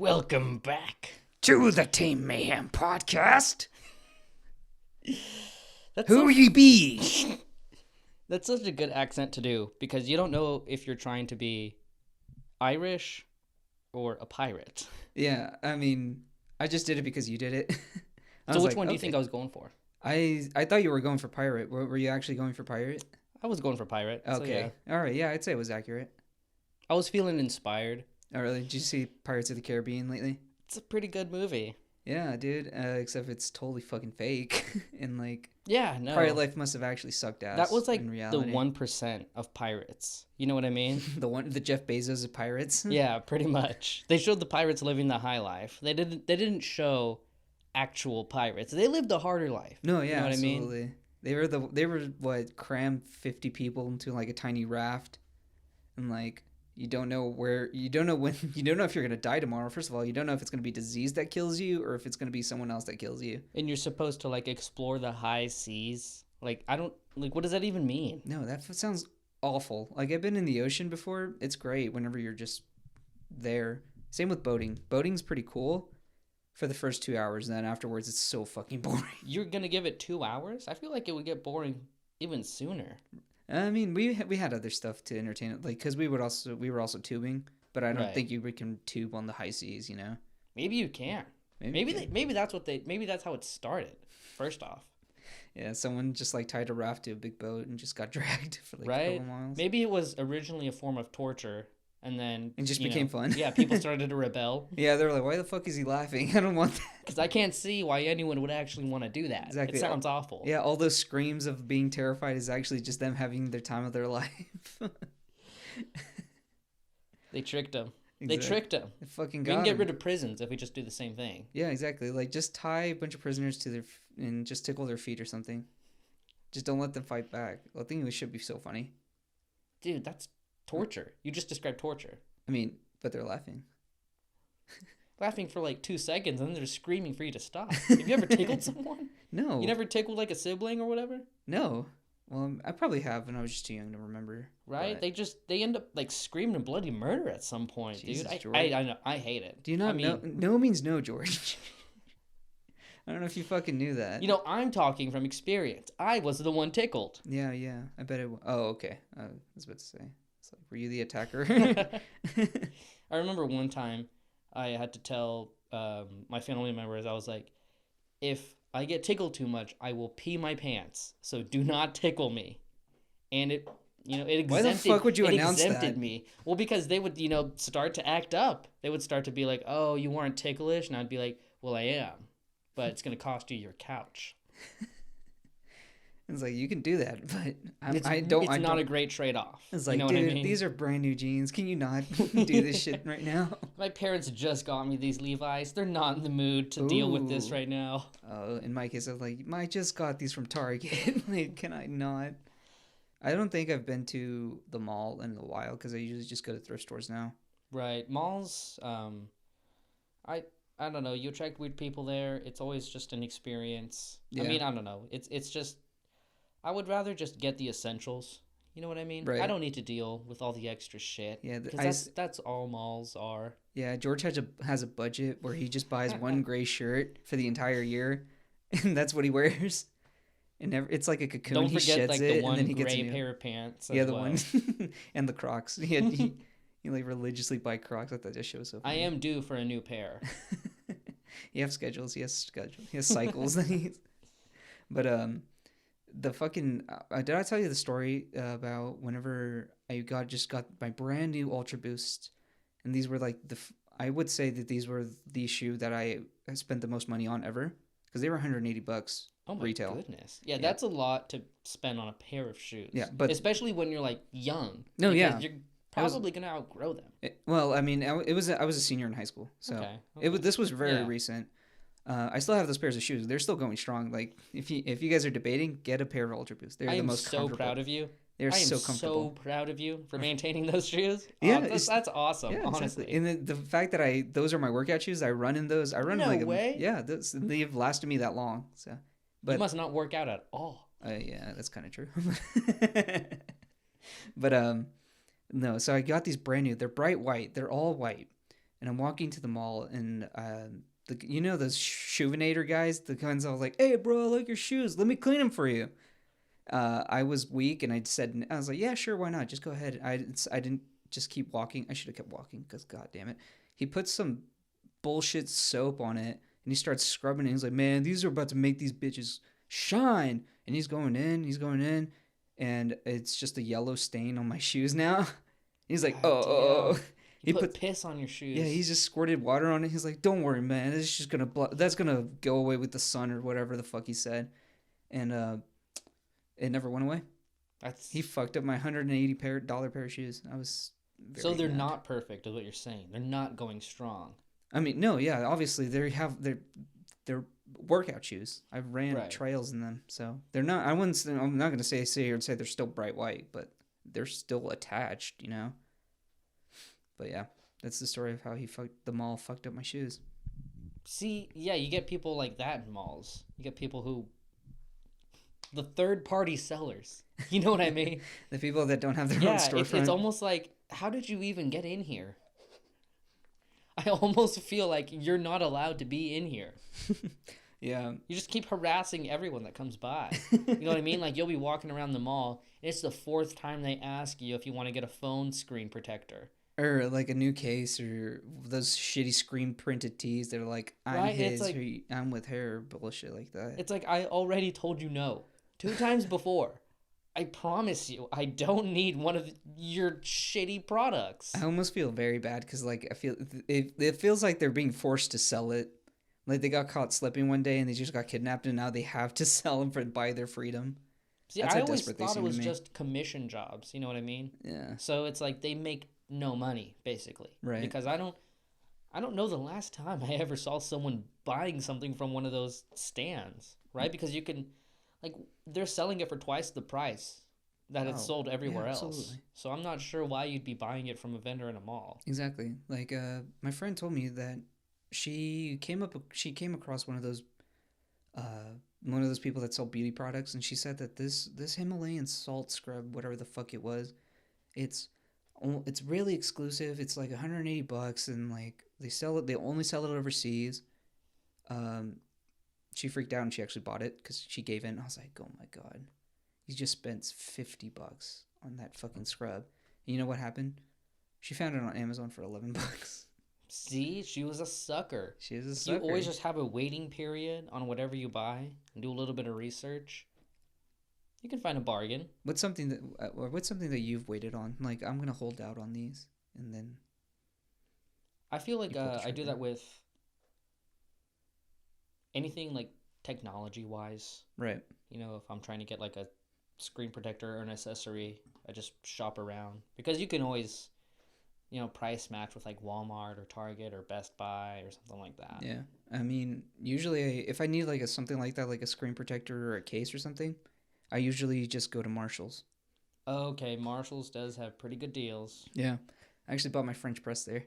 Welcome back to the Tame Mayhem podcast. That's Who ye be? That's such a good accent to do because you don't know if you're trying to be Irish or a pirate. Yeah, I mean, I just did it because you did it. So which one do you think I was going for? I thought you were going for pirate. Were you actually going for pirate? I was going for pirate. Okay. So yeah. All right. Yeah, I'd say it was accurate. I was feeling inspired. Oh, really? Did you see Pirates of the Caribbean lately? It's a pretty good movie. Yeah, dude. Except it's totally fucking fake. And like, yeah, no. pirate life must have actually sucked ass. That was like in the reality. 1% of pirates. You know what I mean? the Jeff Bezos of pirates. Yeah, pretty much. They showed the pirates living the high life. They didn't show actual pirates. They lived a harder life. No, yeah, you know what absolutely. I mean? They were what, crammed 50 people into like a tiny raft, and like you don't know when you don't know if you're gonna die tomorrow. First of all, you don't know if it's gonna be disease that kills you or if it's gonna be someone else that kills you. And you're supposed to like explore the high seas. Like what does that even mean? No, that sounds awful. Like I've been in the ocean before. It's great whenever you're just there. Same with boating. Boating's pretty cool for the first 2 hours, and then afterwards it's so fucking boring. You're gonna give it 2 hours? I feel like it would get boring even sooner. I mean, we had other stuff to entertain it, like because we were also tubing, but I don't think you can tube on the high seas, you know. Maybe you can. Maybe that's how it started. First off. Yeah, someone just like tied a raft to a big boat and just got dragged for like a couple miles. Maybe it was originally a form of torture. And then it just became fun. Yeah, people started to rebel. Yeah, they were like, "Why the fuck is he laughing? I don't want that." Because I can't see why anyone would actually want to do that. Exactly. It sounds awful. Yeah, all those screams of being terrified is actually just them having their time of their life. They tricked him. Exactly. They tricked him. They fucking we got can get him. rid of prisons if we just do the same thing. Yeah, exactly. Like just tie a bunch of prisoners to their and just tickle their feet or something. Just don't let them fight back. I think it should be so funny. Dude, that's torture. You just described torture. I mean, but they're laughing. Laughing for like 2 seconds and then they're screaming for you to stop. Have you ever tickled someone? No. You never tickled like a sibling or whatever? No. Well, I probably have when I was just too young to remember. Right? But They end up like screaming bloody murder at some point, Jesus, dude. I know. I hate it. Do you not know? No means no, George. I don't know if you fucking knew that. You know, I'm talking from experience. I was the one tickled. Yeah. I bet it was. Oh, okay. I was about to say. It's like, were you the attacker? I remember one time I had to tell my family members, I was like, if I get tickled too much, I will pee my pants. So do not tickle me. And it exempted, why the fuck would you announce that? Me. Well, because they would, start to act up. They would start to be like, oh, you weren't ticklish? And I'd be like, well, I am. But it's going to cost you your couch. It's like, you can do that, but it's not a great trade-off. It's like, you know dude, what I mean? These are brand new jeans. Can you not do this shit right now? My parents just got me these Levi's. They're not in the mood to deal with this right now. Oh, in my case, I was like, I just got these from Target. Like, can I not? I don't think I've been to the mall in a while because I usually just go to thrift stores now. Right. Malls, I don't know. You attract weird people there. It's always just an experience. Yeah. I mean, I don't know. It's just... I would rather just get the essentials. You know what I mean? Right. I don't need to deal with all the extra shit. Yeah, because that's all malls are. Yeah, George has a budget where he just buys one gray shirt for the entire year, and that's what he wears. And it's like a cocoon. Don't forget like the one gray pair of pants. Yeah, the one and the Crocs. He like religiously buy Crocs. I thought that show was so funny. I am due for a new pair. He has schedules. He has cycles. But the fucking did I tell you the story about whenever I got my brand new Ultra Boost, and these were like I would say that these were the shoe that I spent the most money on ever because they were $180 oh my retail. Goodness, yeah, that's a lot to spend on a pair of shoes. Yeah, but especially when you're like young. No, yeah, you're probably gonna outgrow them. Well, I mean, I was a senior in high school, so okay. This was very recent. I still have those pairs of shoes. They're still going strong. Like if you guys are debating, get a pair of Ultra Boost. They're the most comfortable. I am so proud of you. They're so comfortable. I am so proud of you for maintaining those shoes. Yeah, that's awesome. Yeah, honestly, exactly. And the fact that those are my workout shoes. I run in those. I run no like way. Yeah, they've lasted me that long. So, but you must not work out at all. Yeah, that's kind of true. But no. So I got these brand new. They're bright white. They're all white. and I'm walking to the mall, and you know those shoeinator guys, the ones I was like, "Hey, bro, I like your shoes. Let me clean them for you." I was weak, and I was like, "Yeah, sure, why not? Just go ahead." I didn't just keep walking. I should have kept walking because, god damn it, he put some bullshit soap on it, and he starts scrubbing it. He's like, "Man, these are about to make these bitches shine." And he's going in, and it's just a yellow stain on my shoes now. He's like, God "Oh." damn. He put piss on your shoes. Yeah, he's just squirted water on it. He's like, "Don't worry, man. It's just that's gonna go away with the sun," or whatever the fuck he said. And it never went away. He fucked up my $180 pair of shoes. I was so they're not perfect, is what you're saying. They're not going strong. I mean, no, yeah, obviously they're workout shoes. I've ran trails in them, so they're not. I'm not gonna sit here and say they're still bright white, but they're still attached, you know. But yeah, that's the story of how the mall fucked up my shoes. See, yeah, you get people like that in malls. You get people who, the third-party sellers. You know what I mean? The people that don't have their own storefront. It's almost like, how did you even get in here? I almost feel like you're not allowed to be in here. Yeah. You just keep harassing everyone that comes by. You know what I mean? Like, you'll be walking around the mall, and it's the 4th time they ask you if you want to get a phone screen protector. Or like a new case, or those shitty screen printed tees. They're like, I'm with her, bullshit like that. It's like, I already told you no 2 times before. I promise you, I don't need one of your shitty products. I almost feel very bad because, like, I feel it feels like they're being forced to sell it. Like, they got caught slipping one day and they just got kidnapped, and now they have to sell them for buy their freedom. See, I always thought it was just commission jobs. You know what I mean? Yeah. So it's like they make no money, basically. Right. Because I don't know the last time I ever saw someone buying something from one of those stands, right? Because you can, like, they're selling it for twice the price that it's sold everywhere else. So I'm not sure why you'd be buying it from a vendor in a mall. Exactly. Like, my friend told me that she came across one of those people that sell beauty products, and she said that this Himalayan salt scrub, whatever the fuck it was, it's really exclusive. It's like $180, and like they only sell it overseas. She freaked out and she actually bought it because she gave in. I was like, oh my god, you just spent $50 on that fucking scrub. And you know what happened? She found it on Amazon for $11. See, she was a sucker. She is a sucker. You always just have a waiting period on whatever you buy and do a little bit of research. You can find a bargain. What's something that you've waited on? Like, I'm gonna hold out on these, and then. I feel like I do that with anything like technology-wise. Right. You know, if I'm trying to get like a screen protector or an accessory, I just shop around because you can always, you know, price match with like Walmart or Target or Best Buy or something like that. Yeah, I mean, usually if I need like something like that, like a screen protector or a case or something, I usually just go to Marshall's. Okay, Marshall's does have pretty good deals. Yeah, I actually bought my French press there.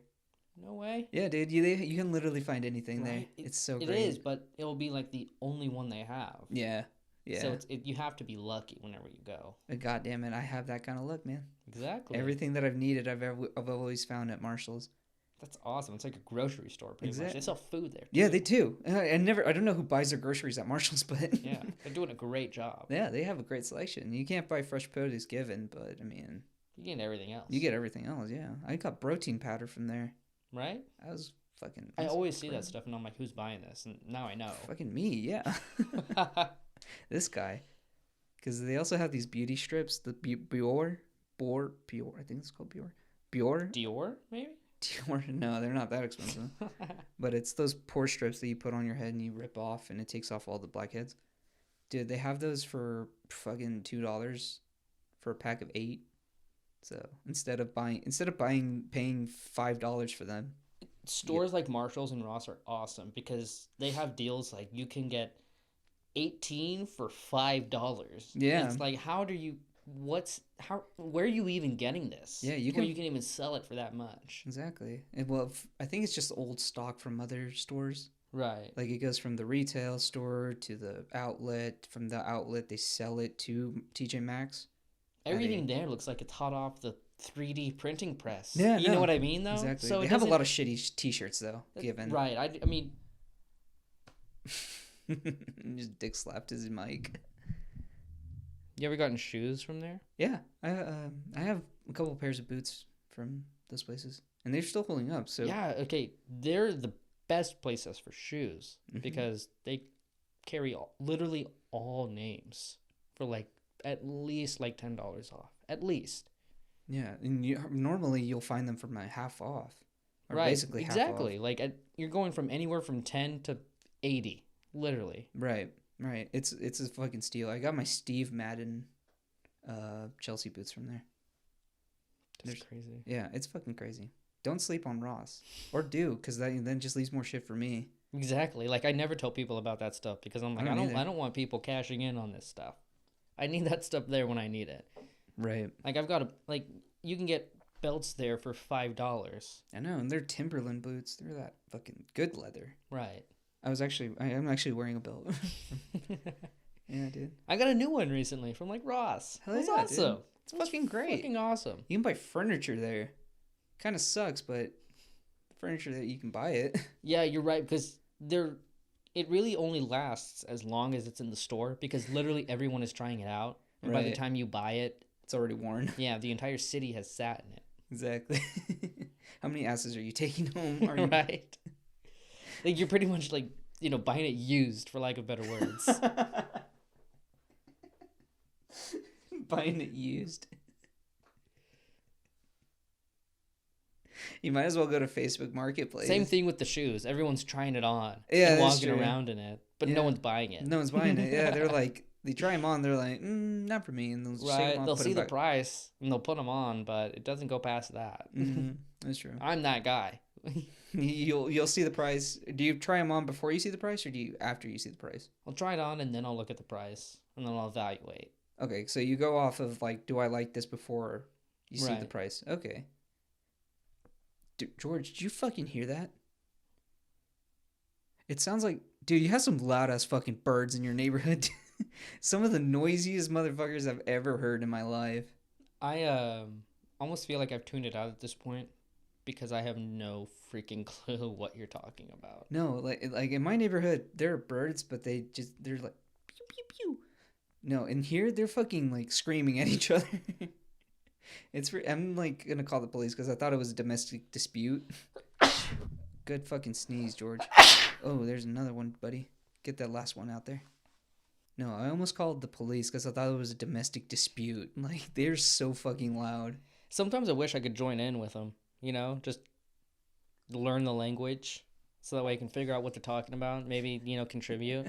No way. Yeah, dude, you can literally find anything there. It's so great. It is, but it'll be like the only one they have. Yeah, yeah. So you have to be lucky whenever you go. God damn it, I have that kind of luck, man. Exactly. Everything that I've needed, I've always found at Marshall's. That's awesome. It's like a grocery store, pretty much. They sell food there, too. Yeah, they do. I don't know who buys their groceries at Marshall's, but... Yeah, they're doing a great job. Yeah, they have a great selection. You can't buy fresh produce given, but, I mean... You get everything else. You get everything else, yeah. I got protein powder from there. Right? I was fucking... I always see that stuff, and I'm like, who's buying this? And now I know. Fucking me, yeah. This guy. Because they also have these beauty strips, the Bior, I think it's called Bior. Dior, maybe? Dior, no, they're not that expensive. But it's those pore strips that you put on your head and you rip off, and it takes off all the blackheads. Dude, they have those for fucking $2 for a pack of 8. So instead of paying $5 for them. Stores like Marshall's and Ross are awesome because they have deals like you can get 18 for $5. Yeah. And it's like, where are you even getting this? Yeah, you can even sell it for that much. Exactly. And well, I think it's just old stock from other stores. Right. Like it goes from the retail store to the outlet. From the outlet, they sell it to TJ Maxx. Everything there looks like it's hot off the 3D printing press. Yeah, you know what I mean, though. Exactly. So they have a lot of shitty T-shirts though. Given right, I mean, just dick slapped his mic. you ever gotten shoes from there? Yeah, I have a couple of pairs of boots from those places, and they're still holding up. So Yeah, okay, they're the best places for shoes Mhm. because they carry literally all names for like at least like $10 off, at least. yeah, and normally you'll find them for my half off, or Right, basically exactly. half off. Like you're going from anywhere from 10 to 80, literally. Right. It's a fucking steal. I got my Steve Madden, Chelsea boots from there. That's crazy. Yeah, it's fucking crazy. Don't sleep on Ross, or do, because that then just leaves more shit for me. Exactly. Like I never tell people about that stuff because I'm like, I don't want people cashing in on this stuff. I need that stuff there when I need it. Right. Like I've got you can get belts there for $5. I know, and they're Timberland boots. They're that fucking good leather. Right. I'm actually wearing a belt. Yeah, dude. I got a new one recently from like Ross. Hell That's yeah, awesome. dude. It's fucking great. Fucking awesome. You can buy furniture there. Kind of sucks, but the furniture that you can buy it. Yeah, you're right because it really only lasts as long as it's in the store because literally everyone is trying it out. And by the Right. time you buy it, It's already worn. yeah, the entire city has sat in it. Exactly. How many asses are you taking home? Are you... Right. Like you're pretty much like, buying it used for lack of better words. Buying it used. You might as well go to Facebook Marketplace. Same thing with the shoes. Everyone's trying it on. Yeah, and that's walking true. around in it, but Yeah. no one's buying it. No one's buying it. Yeah, they're like, they try them on. They're like, not for me. And they'll just shake Right. 'em off, They'll put see 'em the back. price and they'll put them on, but it doesn't go past that. That's true. I'm that guy. You'll see the price. Do you try them on before you see the price, or do you after you see the price? I'll try it on and then I'll look at the price and then I'll evaluate. Okay, so you go off of like, do I like this before you see the Right. price? Okay. Dude, George, did you fucking hear that? It sounds like, dude, you have some loud ass fucking birds in your neighborhood. Some of the noisiest motherfuckers I've ever heard in my life. I almost feel like I've tuned it out at this point because I have no freaking clue what you're talking about. No, like in my neighborhood, there are birds, but they're like pew pew pew. No, in here they're fucking like screaming at each other. I'm like gonna call the police because I thought it was a domestic dispute. Good fucking sneeze, George. Oh, there's another one, buddy. Get that last one out there. No, I almost called the police because I thought it was a domestic dispute. Like, they're so fucking loud. Sometimes I wish I could join in with them, just learn the language so that way I can figure out what they're talking about, maybe, contribute.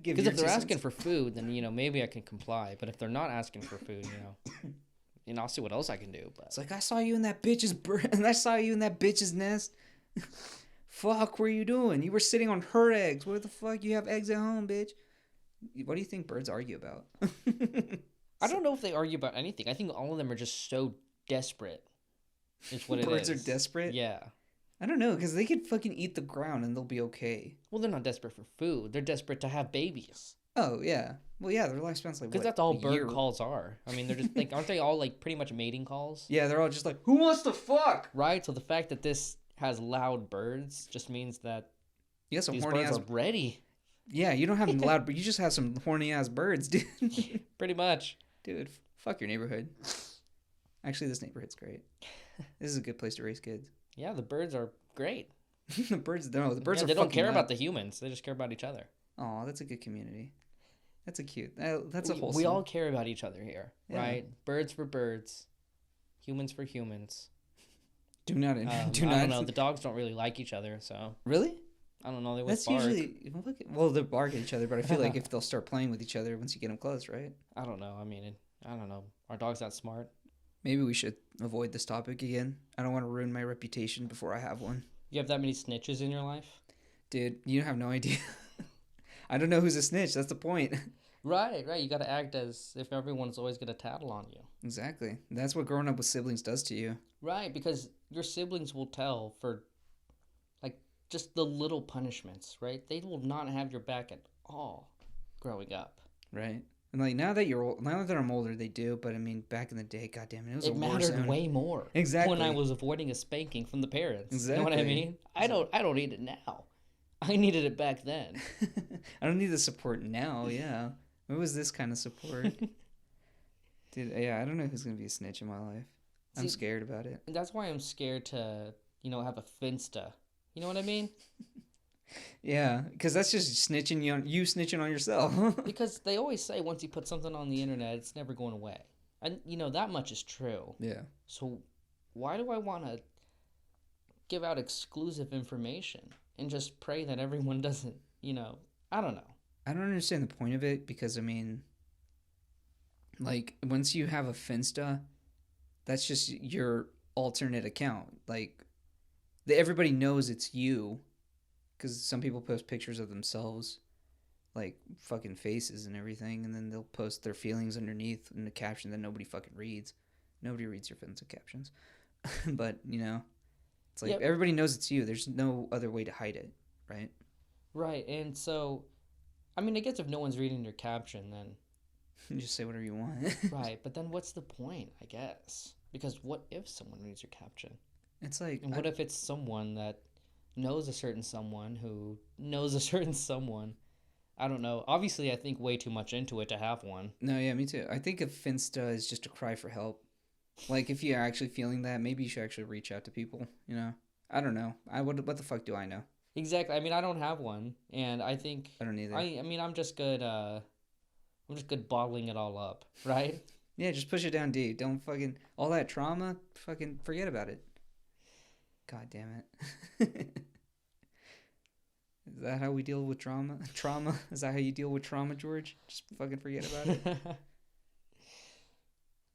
Because if they're asking for food, then, maybe I can comply. But if they're not asking for food, I'll see what else I can do. But It's like, I saw you in that bitch's and I saw you in that bitch's nest. Fuck, what are you doing? You were sitting on her eggs. Where the fuck? You have eggs at home, bitch. What do you think birds argue about? I don't know if they argue about anything. I think all of them are just so desperate. Is what it is. Birds are desperate? Yeah. I don't know, because they could fucking eat the ground and they'll be okay. Well, they're not desperate for food. They're desperate to have babies. Oh, yeah. Well, yeah, their lifespan's like, Because what, that's all a bird year? calls are. I mean, they're just like, aren't they all like pretty much mating calls? Yeah, they're all just like, who wants to fuck? Right? So the fact that this has loud birds just means that You got some these horny birds ass... are ready. Yeah, you don't have loud, but you just have some horny ass birds, dude. Pretty much. Dude, fuck your neighborhood. Actually, this neighborhood's great. This is a good place to raise kids. Yeah, the birds are great. The birds Yeah, are they don't fucking care loud. about the humans. They just care about each other. Oh, that's a good community. That's a cute. That's a wholesome. We all care about each other here, Yeah. right? Birds for birds, humans for humans. do not. I don't know. The dogs don't really like each other, so Really? I don't know. They would That's bark. usually well, they bark at each other, but I feel like if they'll start playing with each other once you get them close, right? I don't know. I mean, I don't know. Are dogs that smart? Maybe we should avoid this topic again. I don't want to ruin my reputation before I have one. You have that many snitches in your life? Dude, you have no idea. I don't know who's a snitch. That's the point. Right. You got to act as if everyone's always going to tattle on you. Exactly. That's what growing up with siblings does to you. Right, because your siblings will tell for, like, just the little punishments, right? They will not have your back at all growing up. Right. And like now that I'm older, they do. But I mean, back in the day, goddamn it was a It war mattered zone. way more. Exactly. When I was avoiding a spanking from the parents. Exactly. You know what I mean? I don't need it now. I needed it back then. I don't need the support now. Yeah. What was this kind of support? Dude, yeah, I don't know who's gonna be a snitch in my life. I'm scared about it. That's why I'm scared to, have a finsta. You know what I mean? Yeah, because that's just you snitching on yourself. Because they always say once you put something on the internet, it's never going away. And, that much is true. Yeah. So why do I want to give out exclusive information and just pray that everyone doesn't, I don't know. I don't understand the point of it because, I mean, like, once you have a Finsta, that's just your alternate account. Like, everybody knows it's you because some people post pictures of themselves, like, fucking faces and everything, and then they'll post their feelings underneath in the caption that nobody fucking reads. Nobody reads your Finsta captions. But, it's like, everybody knows it's you. There's no other way to hide it, right? Right, and so, I mean, I guess if no one's reading your caption, then... You just say whatever you want. Right, but then what's the point, I guess? Because what if someone reads your caption? It's like... And what if it's someone that knows a certain someone who knows a certain someone? I don't know. Obviously, I think way too much into it to have one. No, yeah, me too. I think a Finsta is just a cry for help. Like, if you're actually feeling that, maybe you should actually reach out to people, I don't know. What the fuck do I know? Exactly. I mean, I don't have one, and I think... I don't either. I mean, I'm just good bottling it all up, right? Yeah, just push it down deep. Don't fucking... All that trauma, fucking forget about it. God damn it. Is that how we deal with trauma? Trauma? Is that how you deal with trauma, George? Just fucking forget about it?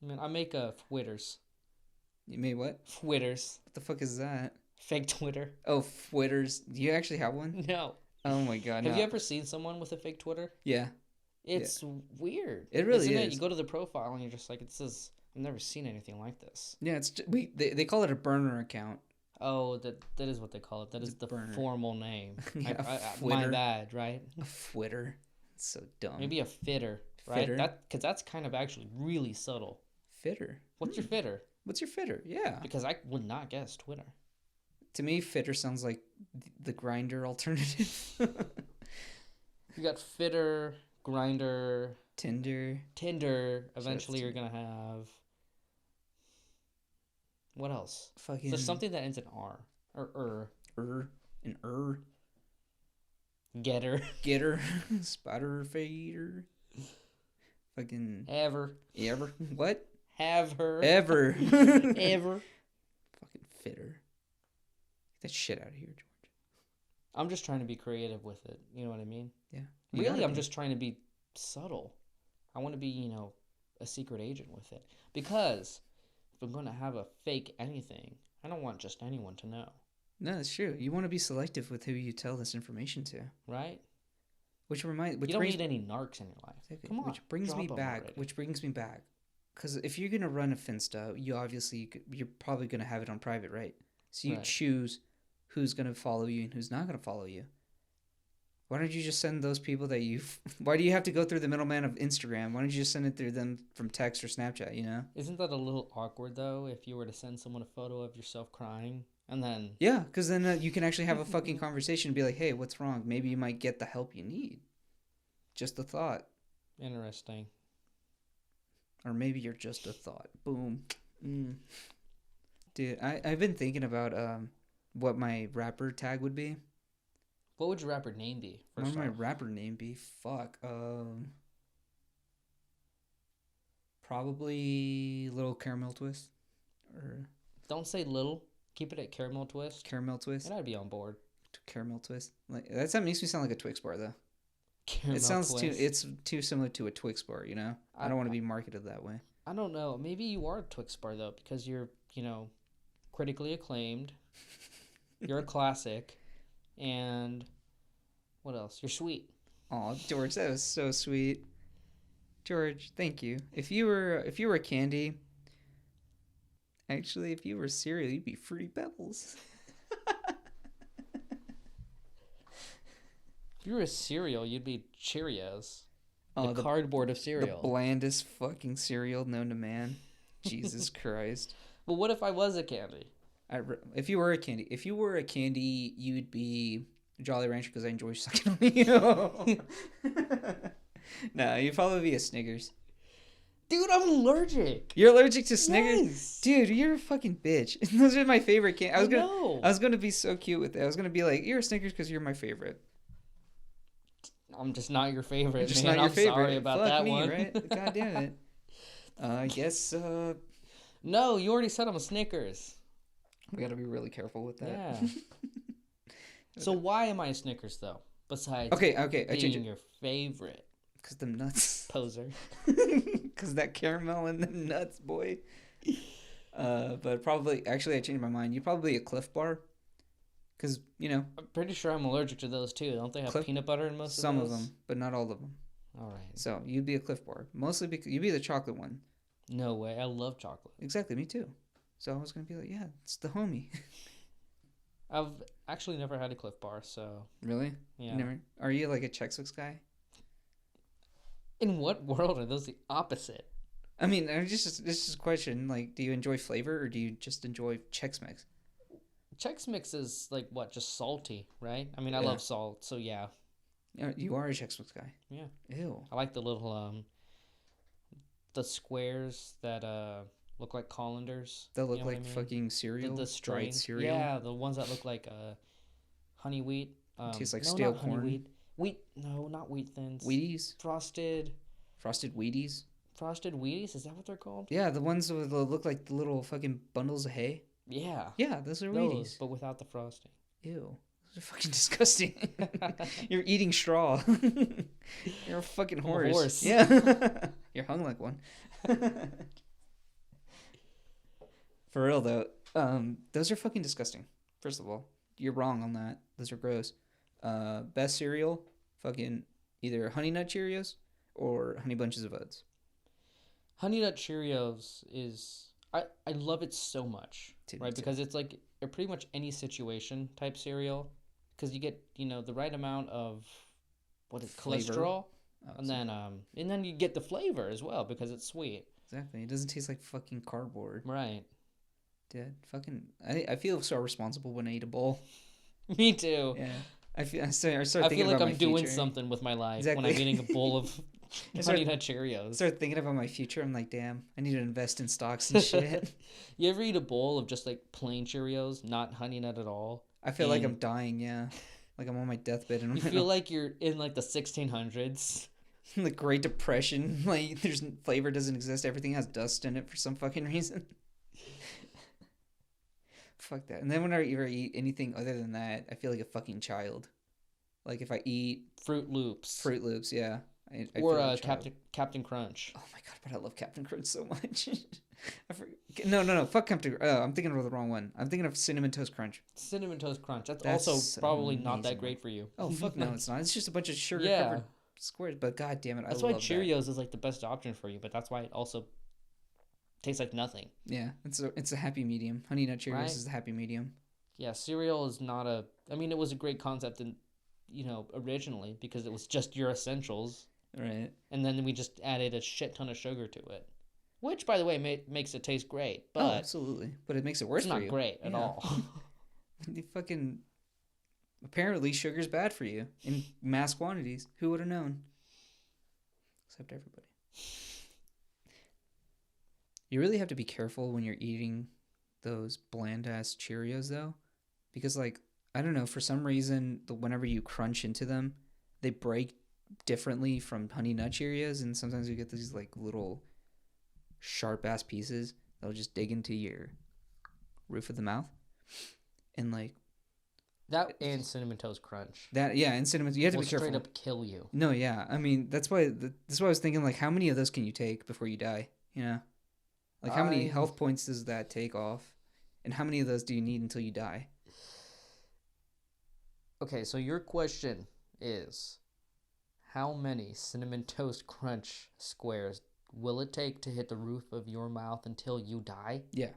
Man, I make Twitters. You made what? Twitters. What the fuck is that? Fake Twitter. Oh, Twitters. Do you actually have one? No. Oh my god, Have you ever seen someone with a fake Twitter? Yeah. It's weird. It really Isn't is. It? You go to the profile and you're just like, it says, I've never seen anything like this. Yeah, they call it a burner account. Oh, that is what they call it. That is the burner. Formal name. Yeah, my bad, right? A Twitter. It's so dumb. Maybe a fitter, right? Fitter? Because that's kind of actually really subtle. Fitter. What's your fitter? What's your fitter? Yeah. Because I would not guess Twitter. To me, fitter sounds like the grinder alternative. You got fitter, grinder, Tinder. Eventually, you're gonna have. What else? Fucking. So something that ends in R or An Getter. Spotter fader. Fucking. Ever. What? Have her. Ever. Ever. Fucking fitter. Get that shit out of here, George. I'm just trying to be creative with it. You know what I mean? Yeah. Really, I'm just trying to be subtle. I want to be, a secret agent with it. Because if I'm going to have a fake anything, I don't want just anyone to know. No, it's true. You want to be selective with who you tell this information to. Right? You don't need any narcs in your life. Come on. Which brings me back. Because if you're going to run a Finsta, you're probably going to have it on private, right? So you choose who's going to follow you and who's not going to follow you. Why don't you just send those people that why do you have to go through the middleman of Instagram? Why don't you just send it through them from text or Snapchat, Isn't that a little awkward, though, if you were to send someone a photo of yourself crying and then... Yeah, because then you can actually have a fucking conversation and be like, hey, what's wrong? Maybe you might get the help you need. Just a thought. Interesting. Or maybe you're just a thought. Boom. Dude, I've been thinking about what my rapper tag would be. What would your rapper name be? What would my rapper name be? Fuck. Probably Little Caramel Twist. Or don't say little. Keep it at Caramel Twist. Caramel Twist. And I'd be on board. Caramel Twist. Like that makes me sound like a Twix bar though. Caramel it sounds Twist. It's too similar to a Twix bar, I don't want to be marketed that way. I don't know. Maybe you are a Twix bar though, because you're, critically acclaimed. You're a classic. And what else? You're sweet. Oh, George, that was so sweet. George, thank you. If you were a candy, actually, if you were cereal, you'd be Fruity Pebbles. If you were a cereal, you'd be Cheerios. Oh, the cardboard of the cereal. blandest fucking cereal known to man. Jesus Christ. But what if I was a candy? If you were a candy, you'd be Jolly Rancher because I enjoy sucking on you. No, you'd probably be a Snickers. Dude, I'm allergic. You're allergic to Snickers? Yes. Dude, you're a fucking bitch. Those are my favorite candy. I was gonna be so cute with it. I was gonna be like, you're a Snickers because you're my favorite. I'm just not your favorite. I'm just man. not your I'm favorite. Sorry about Fuck that me, one. right? God damn it. I guess No, you already said I'm a Snickers. we gotta be really careful with that. Yeah. So why am I a Snickers though? Besides Okay, I change being it. your favorite Cause them nuts. poser. Cause that caramel and them nuts, boy. But probably actually I changed my mind. You're probably a Cliff Bar. Cause I'm pretty sure I'm allergic to those too. Don't they have peanut butter in most of those? some of them, but not all of them. All right. So you'd be a Cliff Bar, mostly because you'd be the chocolate one. No way. I love chocolate. Exactly, me too. So I was gonna be like, yeah, it's the homie. I've actually never had a Cliff Bar, so Really? yeah. Never. Are you like a Chex Mix guy? In what world are those the opposite? I mean, this is a question. Like, do you enjoy flavor or do you just enjoy Chex Mix? Chex Mix is like what, just salty, right? I mean, I Yeah. love salt, so yeah. You are a Chex Mix guy. Yeah. Ew. I like the little the squares that look like colanders. That look You know what like I mean? fucking cereal. The dried cereal. Yeah, the ones that look like honey wheat. Tastes like no, stale not honey corn. Wheat. No, not wheat thins. Wheaties. Frosted Wheaties. Wheaties. Is that what they're called? Yeah, the ones that look like the little fucking bundles of hay. Yeah. Yeah, those are Those, Wheaties. but without the frosting. Ew. Those are fucking disgusting. You're eating straw. You're a fucking I'm a horse. horse. Yeah. You're hung like one. For real though, those are fucking disgusting. First of all, you're wrong on that. Those are gross. Best cereal, fucking either Honey Nut Cheerios or Honey Bunches of Oats. Honey Nut Cheerios is I love it so much, Dude, right? me too. Because it's like a pretty much any situation type cereal, because you get the right amount of Flavor. cholesterol, Oh, and then you get the flavor as well because it's sweet, exactly. It doesn't taste like fucking cardboard. right? Dude, fucking. I feel so responsible when I eat a bowl. Me too. Yeah. I start I thinking feel like about I'm my doing future. something with my life Exactly. when I'm eating a bowl of I start- Honey Nut Cheerios. Start thinking about my future. I'm like, damn, I need to invest in stocks and shit. You ever eat a bowl of just like plain Cheerios, not Honey Nut at all? I feel like I'm And dying. Yeah, like I'm on my deathbed and You feel like you're in like the 1600s. the Great Depression. Like there's flavor doesn't exist. Everything has dust in it for some fucking reason. Fuck that. And then when I ever eat anything other than that, I feel like a fucking child. Like if I eat Fruit Loops. Fruit Loops, yeah. I Or feel like a child. Captain Crunch. Oh my god, but I love Captain Crunch so much. No. Fuck Captain. I'm thinking of the wrong one. I'm thinking of Cinnamon Toast Crunch. Cinnamon Toast Crunch. That's That's also probably not that amazing. great for you. Oh fuck no, it's not. It's just a bunch of sugar Yeah. covered squares. But god damn it, That's I why love Cheerios is like the best option for you, but that's why it also tastes like nothing. that. Yeah, it's a happy medium. Honey Nut Cheerios Right? is the happy medium. Yeah, cereal is not a. I mean, it was a great concept, originally because it was just your essentials, Right. and then we just added a shit ton of sugar to it, which, by the way, makes it taste great, Oh, but absolutely. But it makes it worse it's for not you. great at Yeah. all. You fucking. Apparently, sugar's bad for you in mass quantities. Who would have known? Except everybody. You really have to be careful when you're eating those bland ass Cheerios, though, because like I don't know, for some reason, whenever you crunch into them, they break differently from Honey Nut Cheerios, and sometimes you get these like little sharp ass pieces that'll just dig into your roof of the mouth, and like That and Cinnamon Toast Crunch that. Yeah, and cinnamon. You have to will be careful. straight up kill you. No, yeah. I mean, that's why I was thinking, like, how many of those can you take before you die? You know? Like, how many health points does that take off? And how many of those do you need until you die? Okay, so your question is, how many Cinnamon Toast Crunch squares will it take to hit the roof of your mouth until you die? Yeah.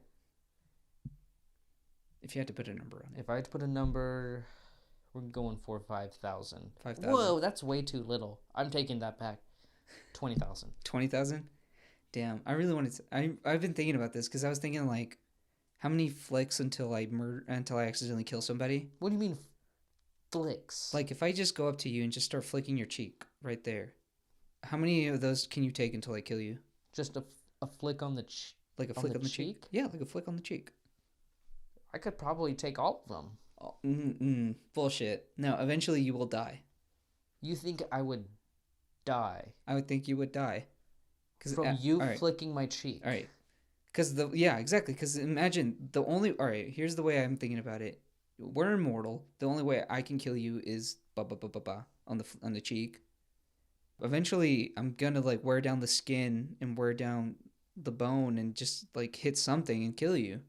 If you had to put a number on it. If I had to put a number, we're going for 5,000. 5,000. Whoa, that's way too little. I'm taking that back. 20,000. 20,000. Damn, I really wanted to. I've been thinking about this because I was thinking like, how many flicks until I accidentally kill somebody? What do you mean flicks? Like if I just go up to you and just start flicking your cheek right there, how many of those can you take until I kill you? Just a flick on the like a flick on the cheek? cheek? Yeah, like a flick on the cheek. I could probably take all of them. Oh, bullshit. No, eventually you will die. You think I would die? I would think you would die. From you flicking my cheek. All right. Exactly. Because imagine all right, here's the way I'm thinking about it. We're immortal. The only way I can kill you is on the cheek. Eventually, I'm gonna like wear down the skin and wear down the bone and just like hit something and kill you.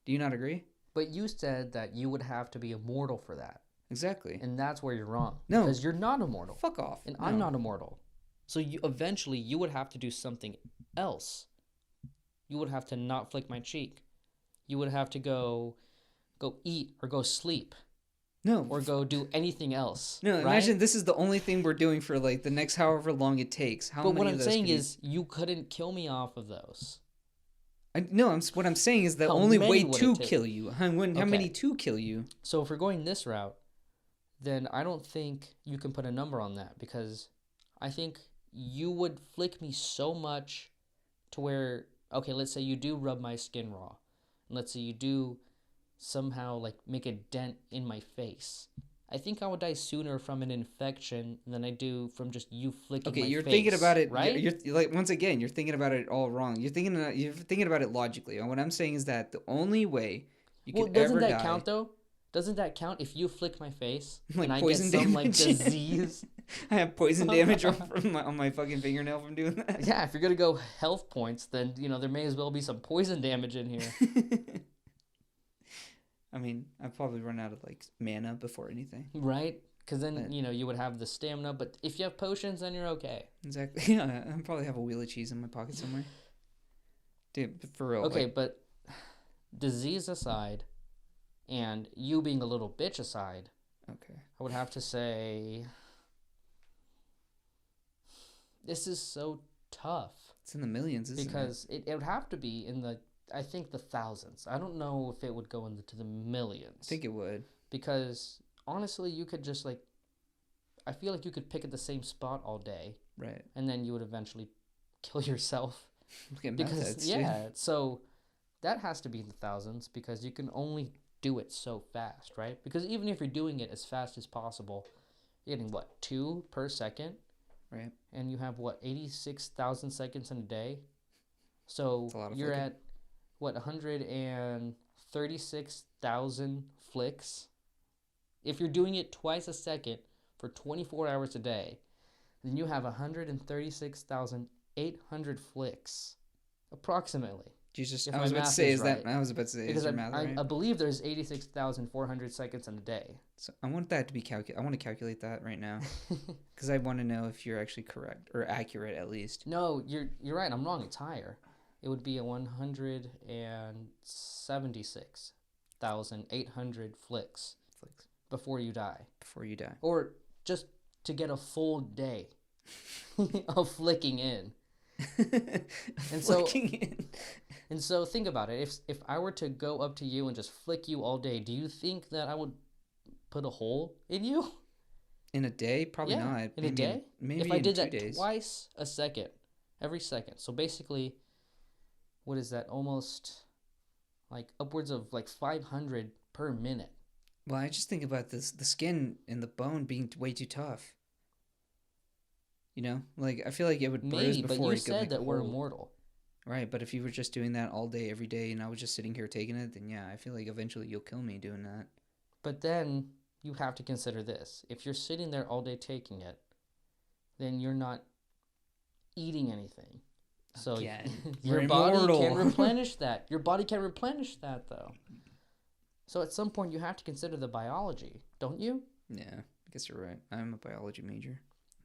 Do you not agree? But you said that you would have to be immortal for that. Exactly. And that's where you're wrong. No. Because you're not immortal. Fuck off. And no. I'm not immortal. So eventually you would have to do something else. You would have to not flick my cheek. You would have to go eat or go sleep. No. Or go do anything else. No, right? Imagine this is the only thing we're doing for like the next however long it takes. But what I'm saying is you couldn't kill me off of those. What I'm saying is the only way to kill you. How many to kill you? So if we're going this route, then I don't think you can put a number on that because I think you would flick me so much to where, okay, let's say you do rub my skin raw. And let's say you do somehow like make a dent in my face. I think I would die sooner from an infection than I do from just you flicking my face. Okay, you're thinking about it, right? You're like, once again, you're thinking about it all wrong. You're thinking about it logically. And what I'm saying is that the only way you can ever die... Doesn't that count, though? Doesn't that count if you flick my face like and I poison get some, damage? like, disease? I have poison damage on my fucking fingernail from doing that. Yeah, if you're going to go health points, then, there may as well be some poison damage in here. I mean, I'd probably run out of, like, mana before anything. Right? Because then, you would have the stamina. But if you have potions, then you're okay. Exactly. Yeah, I'd probably have a wheel of cheese in my pocket somewhere. Dude, for real. Okay, but disease aside, and you being a little bitch aside, okay, I would have to say this is so tough. It's in the millions, isn't it? Because it would have to be in the, I think, the thousands. I don't know if it would go into the millions. I think it would. Because, honestly, you could just, like, I feel like you could pick at the same spot all day. Right. And then you would eventually kill yourself. Because, so that has to be in the thousands because you can only do it so fast, right? Because even if you're doing it as fast as possible, you're getting, 2 per second? Right. And you have, 86,000 seconds in a day? So you're at, 136,000 flicks? If you're doing it twice a second for 24 hours a day, then you have 136,800 flicks, approximately. I was about to say, is your math right? I believe there's 86,400 seconds in a day. So I want that to be I want to calculate that right now, because I want to know if you're actually correct or accurate at least. No, you're right. I'm wrong. It's higher. It would be 176,800 flicks before you die. Or just to get a full day of flicking in. And so think about it. If I were to go up to you and just flick you all day, do you think that I would put a hole in you? In a day? Probably not. In a day? Maybe if I did that days. Twice a second, every second. So basically, what is that? Almost like upwards of like 500 per minute. Well, I just think about the skin and the bone being way too tough. Like I feel like it would bruise before it could. But you said that we're immortal. Right, but if you were just doing that all day, every day, and I was just sitting here taking it, then yeah, I feel like eventually you'll kill me doing that. But then you have to consider this. If you're sitting there all day taking it, then you're not eating anything. So your body can replenish that. Your body can replenish that, though. So at some point you have to consider the biology, don't you? Yeah, I guess you're right. I'm a biology major.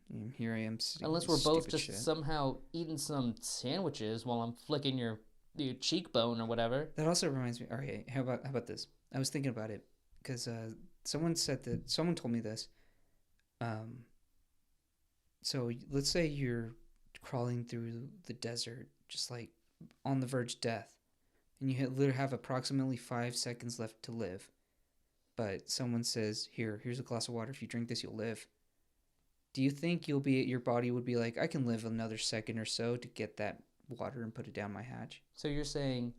And here I am sitting. Unless we're both just somehow eating some sandwiches while I'm flicking your cheekbone or whatever. That also reminds me. All right, how about this? I was thinking about it because someone told me this. So let's say you're crawling through the desert, just like on the verge of death, and you literally have approximately 5 seconds left to live. But someone says, here's a glass of water. If you drink this, you'll live. Do you think your body would be like, I can live another second or so to get that water and put it down my hatch? So you're saying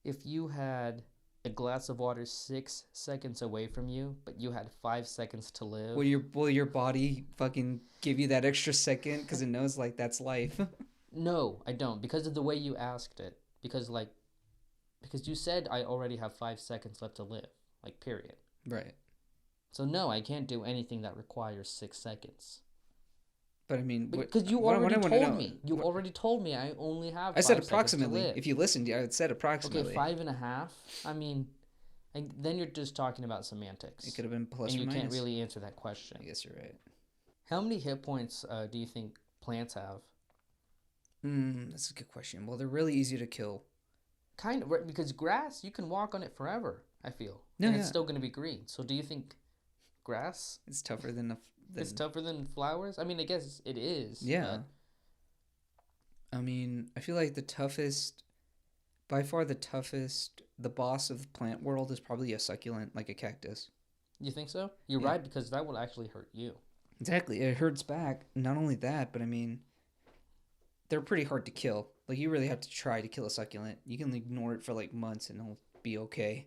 if you had a glass of water 6 seconds away from you, but you had 5 seconds to live. Will your body fucking give you that extra second because it knows like that's life? No, I don't, because of the way you asked it. Because you said I already have 5 seconds left to live, like period. Right. So no, I can't do anything that requires 6 seconds. But I mean, because you already told me. You already told me I only have. I said approximately. If you listened, I said approximately. Okay, 5.5. I mean, then you're just talking about semantics. It could have been plus or minus. And you can't minus. really answer that question. I guess you're right. How many hit points do you think plants have? That's a good question. Well, they're really easy to kill. Kind of, because grass, you can walk on it forever, I feel. No, and it's still going to be green. So do you think grass? It's tougher than It's tougher than flowers? I mean, I guess it is. Yeah. I mean, I feel like by far the toughest, the boss of the plant world is probably a succulent, like a cactus. You think so? You're right, because that would actually hurt you. Exactly. It hurts back. Not only that, but I mean, they're pretty hard to kill. Like, you really have to try to kill a succulent. You can ignore it for like months and it'll be okay.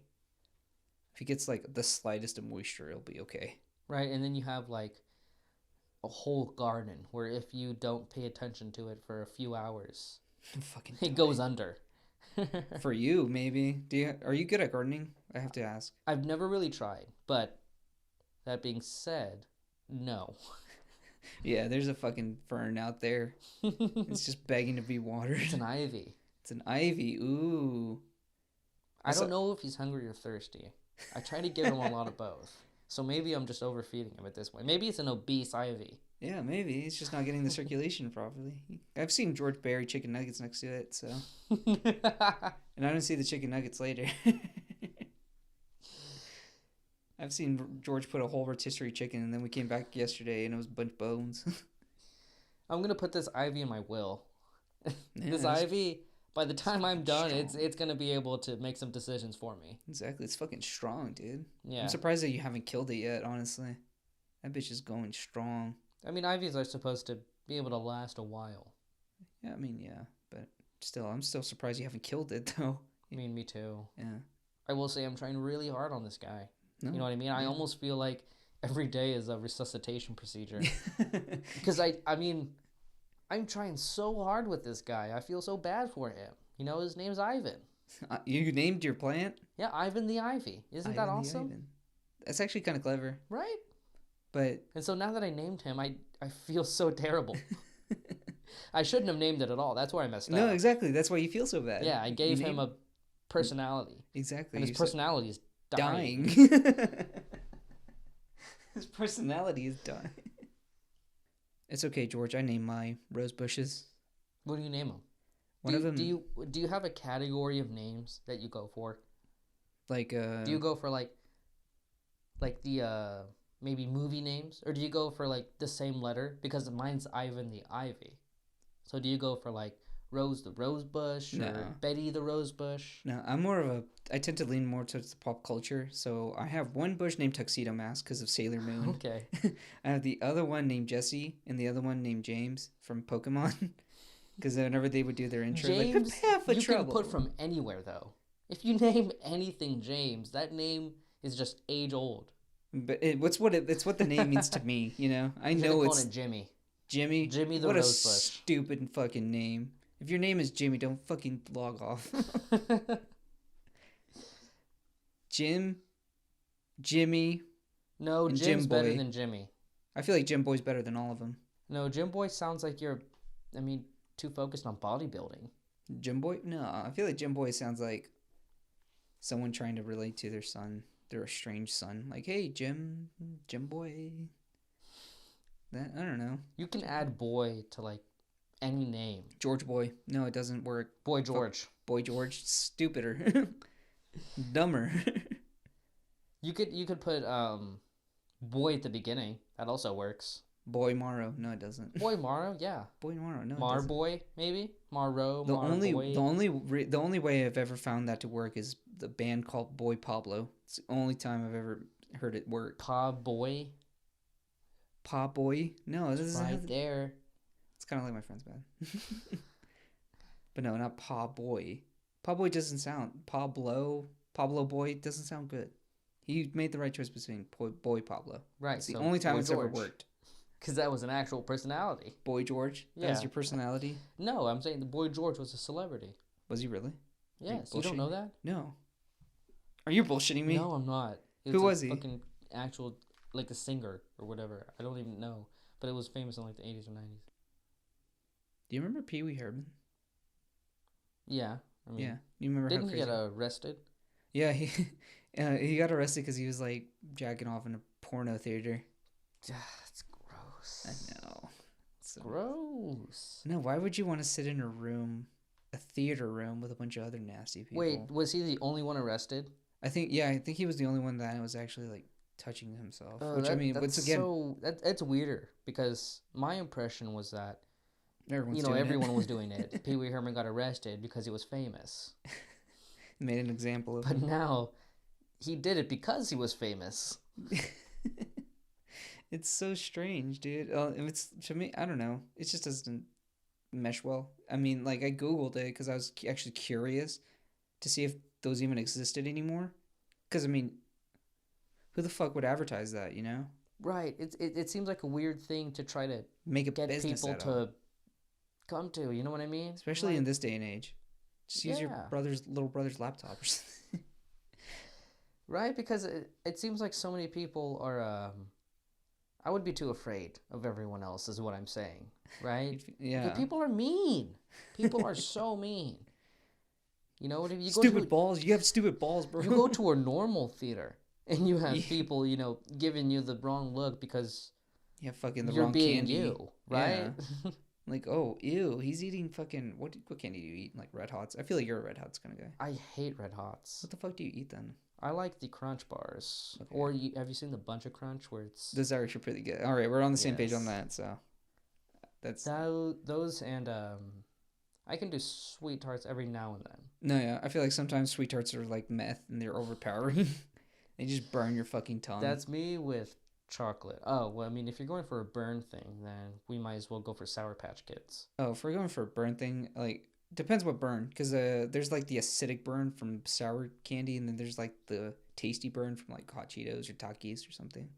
If it gets like the slightest of moisture, it'll be okay. Right, and then you have like a whole garden where if you don't pay attention to it for a few hours, it goes under. For you, maybe. Are you good at gardening? I have to ask. I've never really tried, but that being said, no. Yeah, there's a fucking fern out there. It's just begging to be watered. It's an ivy. It's an ivy. Ooh. I don't know if he's hungry or thirsty. I try to give him a lot of both. So maybe I'm just overfeeding him at this point. Maybe it's an obese ivy. Yeah, maybe. It's just not getting the circulation properly. I've seen George bury chicken nuggets next to it, so. And I don't see the chicken nuggets later. I've seen George put a whole rotisserie chicken, and then we came back yesterday, and it was a bunch of bones. I'm going to put this ivy in my will. Yeah, this ivy, by the time I'm done, it's going to be able to make some decisions for me. Exactly. It's fucking strong, dude. Yeah. I'm surprised that you haven't killed it yet, honestly. That bitch is going strong. I mean, ivies are supposed to be able to last a while. Yeah, I mean, yeah. But still, I'm still surprised you haven't killed it, though. I mean, me too. Yeah. I will say I'm trying really hard on this guy. No, you know what I mean? yeah. I almost feel like every day is a resuscitation procedure. Because, I mean, I'm trying so hard with this guy. I feel so bad for him. You know, his name's Ivan. You named your plant? Yeah, Ivan the Ivy. Isn't that awesome? That's actually kind of clever. Right? But and so now that I named him, I feel so terrible. I shouldn't have named it at all. That's where I messed up. No, exactly. That's why you feel so bad. Yeah, I gave him a personality. Exactly. And his personality is dying. His personality is dying. It's okay, George. I named my rose bushes. What do you name them? One of them. Do you have a category of names that you go for? Like Do you go for like the maybe movie names, or do you go for like the same letter? Because mine's Ivan the Ivy. So do you go for like Rose the Rosebush or Betty the Rosebush? No, I tend to lean more towards the pop culture. So I have one bush named Tuxedo Mask because of Sailor Moon. Okay. I have the other one named Jesse and the other one named James from Pokemon. Because whenever they would do their intro, James, like, prepare for trouble. You can put from anywhere, though. If you name anything James, that name is just age old. But it's what the name means to me, you know? I know it's... it Jimmy. Jimmy? Jimmy the Rosebush. Rosebush. Stupid fucking name. If your name is Jimmy, don't fucking log off. Jimmy. No, Jim's better than Jimmy. I feel like Jim Boy's better than all of them. No, Jim Boy sounds like you're, too focused on bodybuilding. Jim Boy? No, I feel like Jim Boy sounds like someone trying to relate to their son, their estranged son. Like, hey, Jim Boy. That, I don't know. You can add boy to, like, any name. George Boy. No, it doesn't work. Boy George. Boy George. Stupider. Dumber. You could put boy at the beginning. That also works. Boy Mauro. No, it doesn't. Boy Mauro, yeah. Boy Mauro. No, it Mar doesn't. Boy, maybe. Mauro, The Mar only Boy. the only way I've ever found that to work is the band called Boy Pablo. It's the only time I've ever heard it work. Pa Boy. Pa Boy? No, this is Right there. It's kind of like my friend's band. But no, not Pa Boy. Pa Boy doesn't sound Pablo Boy doesn't sound good. He made the right choice between Boy Pablo. Right. It's the only time Boy it's George. ever worked. Because that was an actual personality. Boy George? That was your personality? No, I'm saying the Boy George was a celebrity. Was he really? Yes. You don't know that? No. Are you bullshitting me? No, I'm not. Who was he? Fucking actual, like a singer or whatever. I don't even know. But it was famous in like the 80s or 90s. Do you remember Wee Herman? Yeah. I mean, Yeah. You remember didn't how he crazy... get arrested? Yeah, he got arrested because he was like jacking off in a porno theater. That's gross. I know. So, Gross. no, why would you want to sit in a theater room with a bunch of other nasty people? Wait, was he the only one arrested? I think he was the only one that was actually like touching himself. Which I mean, that's once again, so that's weirder because my impression was that everyone was doing it. Pee Wee Herman got arrested because he was famous. Made an example of But him. now he did it because he was famous. It's so strange, dude. It's to me, I don't know. It just doesn't mesh well. I mean, like I googled it because I was actually curious to see if those even existed anymore. Because I mean, who the fuck would advertise that? You know? Right. It seems like a weird thing to try to Make a get business people out of to it. come to. You know what I mean? Especially in this day and age. Just use your Yeah. little brother's laptop or something. Right, because it seems like so many people are. I would be too afraid of everyone else, is what I'm saying. Right? Yeah. People are mean. People are so mean. You know, if you go Stupid balls. You have stupid balls, bro. you go to a normal theater and you have people, giving you the wrong look because You have fucking the you're wrong being candy. you, right? Yeah. Like, oh, ew, he's eating fucking what candy do you eat? Like Red Hots? I feel like you're a Red Hots kind of guy. I hate Red Hots. What the fuck do you eat then? I like the Crunch bars. Okay. Or have you seen the Bunch of Crunch where it's Those are actually pretty good. All right, we're on the same page on Yes. that. So that's those and I can do sweet tarts every now and then. no, yeah. I feel like sometimes sweet tarts are like meth and they're overpowering. They just burn your fucking tongue. That's me with chocolate. Oh, well, I mean, if you're going for a burn thing, then we might as well go for Sour Patch Kids. Oh, if we're going for a burn thing, like depends what burn, because there's like the acidic burn from sour candy, and then there's like the tasty burn from like hot Cheetos or Takis or something.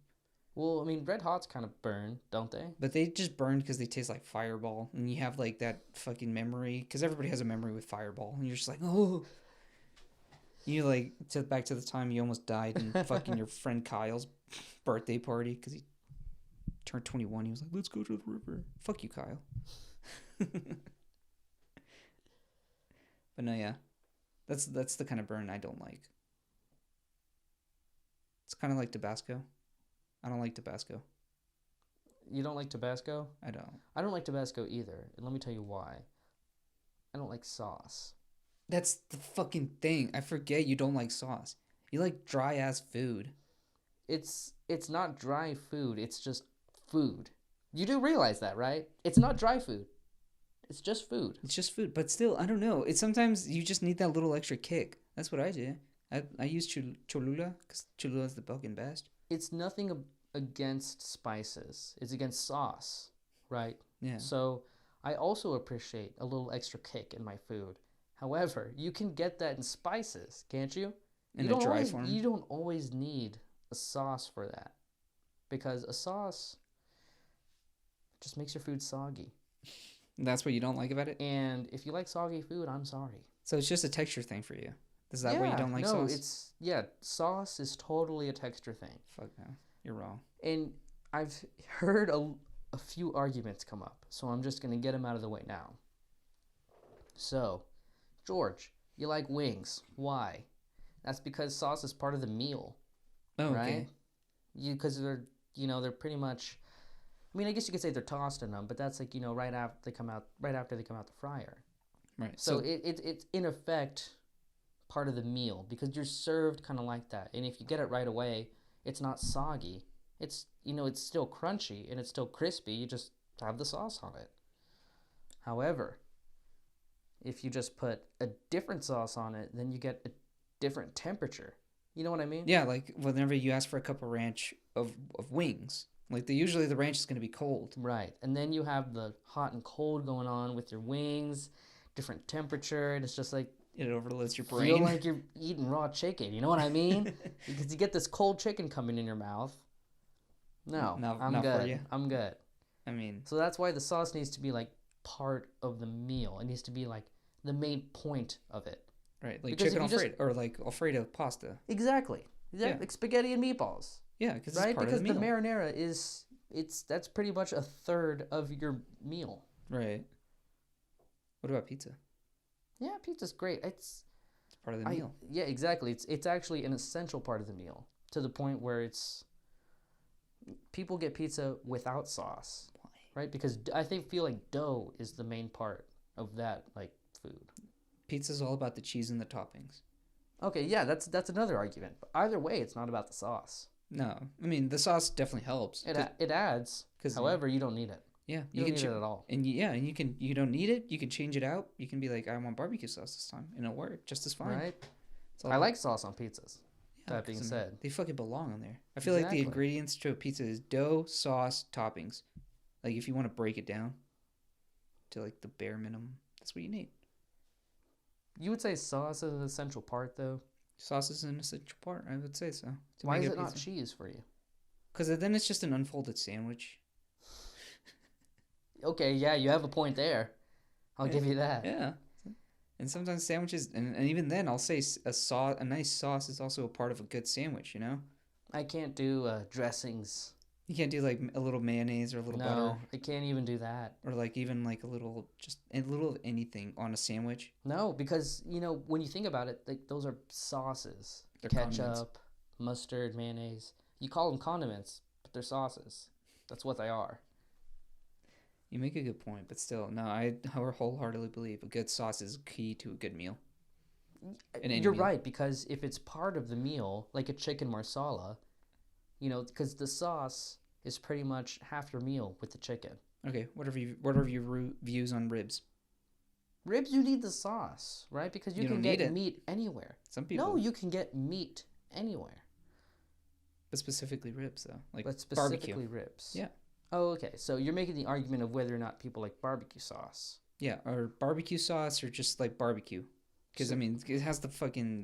Well, I mean, Red Hots kind of burn, don't they? But they just burn because they taste like Fireball, and you have like that fucking memory, because everybody has a memory with Fireball, and you're just like, oh. You like back to the time you almost died in fucking your friend Kyle's birthday party because he turned 21. He was like, let's go to the river. Fuck you, Kyle. But no, yeah. That's the kind of burn I don't like. It's kind of like Tabasco. I don't like Tabasco. You don't like Tabasco? I don't. I don't like Tabasco either, and let me tell you why. I don't like sauce. That's the fucking thing. I forget you don't like sauce. You like dry ass food. It's not dry food, it's just food. You do realize that, right? It's not dry food. It's just food. It's just food, but still, I don't know. It's sometimes you just need that little extra kick. That's what I do. I use Cholula because Cholula is the fucking best. It's nothing against spices. It's against sauce, right? Yeah. So I also appreciate a little extra kick in my food. However, you can get that in spices, can't you? In a dry form. You don't always need a sauce for that, because a sauce just makes your food soggy. That's what you don't like about it? And if you like soggy food, I'm sorry. So it's just a texture thing for you. Is that why you don't like sauce? Sauce is totally a texture thing. Fuck no. You're wrong. And I've heard a few arguments come up, so I'm just going to get them out of the way now. So, George, you like wings. Why? That's because sauce is part of the meal. Oh, right? okay. Because they're pretty much, I mean, I guess you could say they're tossed in them, but that's like, right after they come out the fryer. Right. So it's in effect part of the meal because you're served kind of like that. And if you get it right away, it's not soggy It's it's still crunchy and it's still crispy. You just have the sauce on it. However, if you just put a different sauce on it, then you get a different temperature. You know what I mean? Yeah, like whenever you ask for a cup of ranch of wings, like usually the ranch is going to be cold. Right. And then you have the hot and cold going on with your wings, different temperature, and it's just like It overloads your feel brain. like you're eating raw chicken. You know what I mean? Because you get this cold chicken coming in your mouth. No, I'm not for good. you. I'm good. I mean, So that's why the sauce needs to be like part of the meal. It needs to be like the main point of it. right, like Because chicken if you alfredo or like alfredo pasta. Exactly. Yeah. Like spaghetti and meatballs. Yeah, because Right? it's part Because of the meal. marinara that's pretty much a third of your meal. Right. What about pizza? Yeah, pizza's great. It's part of the meal. Yeah, exactly. It's actually an essential part of the meal to the point where people get pizza without sauce, Why? right? Because I feel like dough is the main part of that like food. Pizza's all about the cheese and the toppings. Okay, yeah, that's another argument. But either way, it's not about the sauce. No, I mean the sauce definitely helps. It adds. However, you don't need it. Yeah, You don't need it at all. and and you don't need it. You can change it out. You can be like, I want barbecue sauce this time, and it'll work just as fine. Right? It's all I about- like sauce on pizzas. yeah, That being 'cause, I mean, said. they fucking belong on there. I feel like the Exactly. ingredients to a pizza is dough, sauce, toppings. Like if you want to break it down to like the bare minimum, that's what you need. You would say sauce is an essential part, though. Sauce is an essential part. I would say so. Why is it not cheese for you? Because then it's just an unfolded sandwich. Okay, yeah, you have a point there. I'll Yeah. give you that. Yeah. And sometimes sandwiches, and even then, I'll say a nice sauce is also a part of a good sandwich. You know, I can't do dressings. you can't do like a little mayonnaise or a little No, butter, I can't even do that. or like even like a little of anything on a sandwich. No, because when you think about it, like those are sauces. They're Ketchup, condiments. mustard, mayonnaise. You call them condiments, but they're sauces. That's what they are. You make a good point, but still, no, I wholeheartedly believe a good sauce is key to a good meal. In any You're meal. right, because if it's part of the meal, like a chicken marsala, because the sauce is pretty much half your meal with the chicken. Okay, what are your views on ribs? Ribs, you need the sauce, right? Because you You can don't get need it. meat anywhere. Some people, No, you can get meat anywhere, but specifically ribs though, like but specifically barbecue. ribs. Yeah. Oh, okay. So you're making the argument of whether or not people like barbecue sauce. Yeah, or barbecue sauce, or just like barbecue, because I mean it has the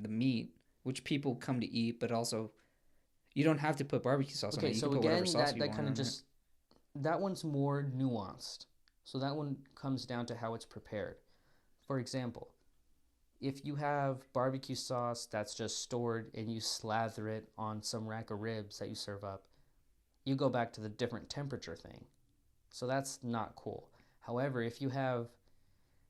meat, which people come to eat, but also you don't have to put barbecue sauce on it. Okay, You so can put whatever again, sauce that you that want kind of on it. just that one's more nuanced. So that one comes down to how it's prepared. For example, if you have barbecue sauce that's just stored and you slather it on some rack of ribs that you serve up, you go back to the different temperature thing. So that's not cool. However, if you have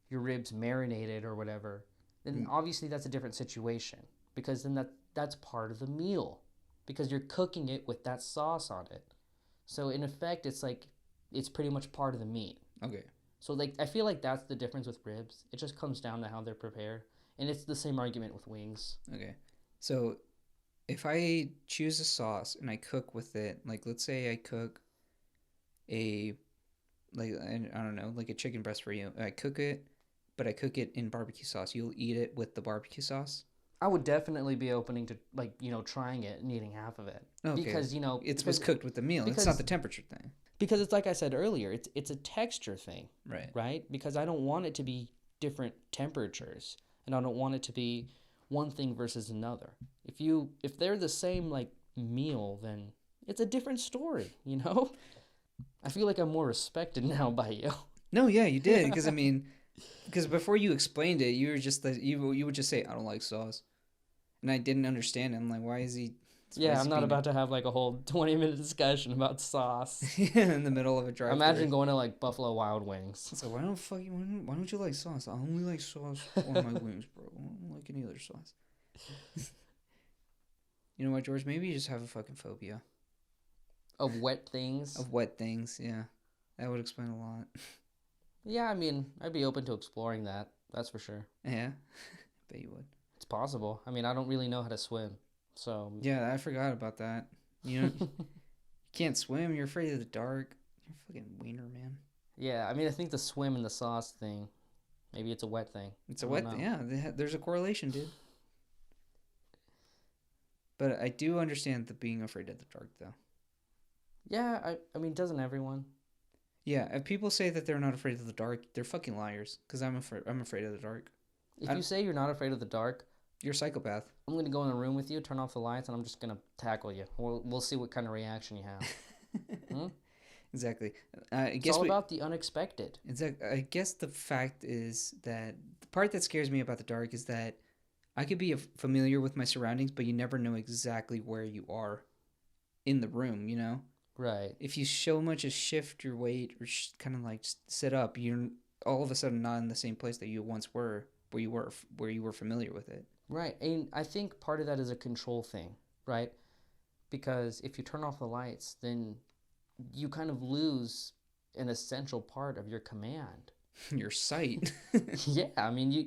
your ribs marinated or whatever, then obviously that's a different situation, because then that's part of the meal, because you're cooking it with that sauce on it. So in effect, it's pretty much part of the meat. Okay. So like I feel like that's the difference with ribs. It just comes down to how they're prepared. And it's the same argument with wings. Okay. So if I choose a sauce and I cook with it, like let's say I cook I don't know, like a chicken breast for you. I cook it, but I cook it in barbecue sauce. You'll eat it with the barbecue sauce? I would definitely be opening to trying it and eating half of it. Okay. Because Was cooked with the meal. It's not the temperature thing. Because it's like I said earlier, it's a texture thing, Right. right? Because I don't want it to be different temperatures, and I don't want it to be one thing versus another. If they're the same like meal, then it's a different story, I feel like I'm more respected now by you. No, yeah, you did, because I mean, because before you explained it, you were just you would just say I don't like sauce, and I didn't understand it. I'm like, why is he? Yeah, I'm not about to have like a whole 20-minute discussion about sauce. in the middle of a drive. Imagine going to like Buffalo Wild Wings. So why don't you like sauce? I only like sauce on my wings, bro. I don't like any other sauce. You know what, George? Maybe you just have a fucking phobia Of wet things? of wet things. Yeah, that would explain a lot. Yeah, I mean, I'd be open to exploring that. That's for sure. Yeah, bet you would. It's possible. I mean, I don't really know how to swim. So Yeah, I forgot about that. You know, you can't swim. You're afraid of the dark. You're a fucking wiener, man. Yeah, I mean, I think the swim and the sauce thing, maybe it's a wet thing. It's a wet thing. Yeah, there's a correlation, dude. But I do understand the being afraid of the dark, though. Yeah, I mean, doesn't everyone? Yeah, if people say that they're not afraid of the dark, they're fucking liars. Because I'm afraid of the dark. If you say you're not afraid of the dark, you're a psychopath. I'm going to go in the room with you, turn off the lights, and I'm just going to tackle you. We'll see what kind of reaction you have. Exactly. It's all about the unexpected. Exactly. I guess the fact is that the part that scares me about the dark is that I could be familiar with my surroundings, but you never know exactly where you are in the room, you know? Right. If you so much as shift your weight or kind of like sit up, you're all of a sudden not in the same place that you once were, where you were familiar with it. Right. And I think part of that is a control thing, right? Because if you turn off the lights, then you kind of lose an essential part of your command. Your sight. Yeah, I mean, you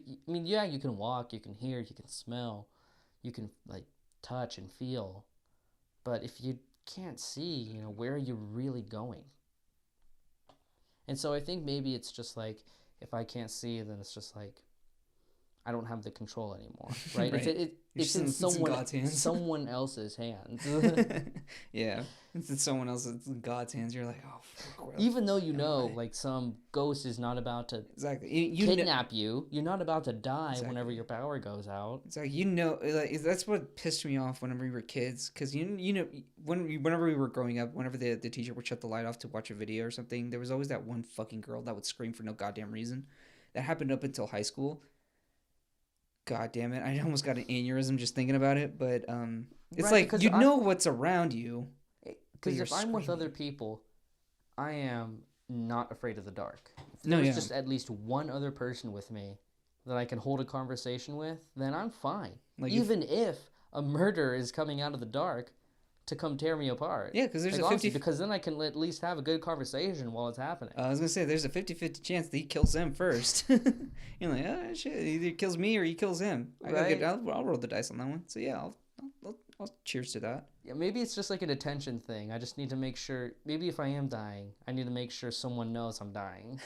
can walk, you can hear, you can smell, you can like touch and feel, but if you can't see, where are you really going? And so I think maybe it's just like, if I can't see, then it's just like I don't have the control anymore, right? Right. It's in someone else's hands. Yeah, it's in someone else's God's hands. You're like, oh, fuck, even though like some ghost is not about to kidnap you, you're not about to die whenever your power goes out. It's like that's what pissed me off whenever we were kids, because whenever we were growing up, whenever the teacher would shut the light off to watch a video or something, there was always that one fucking girl that would scream for no goddamn reason. That happened up until high school. God damn it! I almost got an aneurysm just thinking about it. But it's right, like know what's around you. Because if I'm with other people, I am not afraid of the dark. If there's just at least one other person with me that I can hold a conversation with, then I'm fine. Like even if a murder is coming out of the dark to come tear me apart. Yeah, because there's a 50... Because then I can at least have a good conversation while it's happening. I was going to say, there's a 50-50 chance that he kills him first. You're like, oh, shit, either he kills me or he kills him. I'll roll the dice on that one. So, yeah, I'll cheers to that. Yeah, maybe it's just like an attention thing. I just need to make sure, maybe if I am dying, I need to make sure someone knows I'm dying.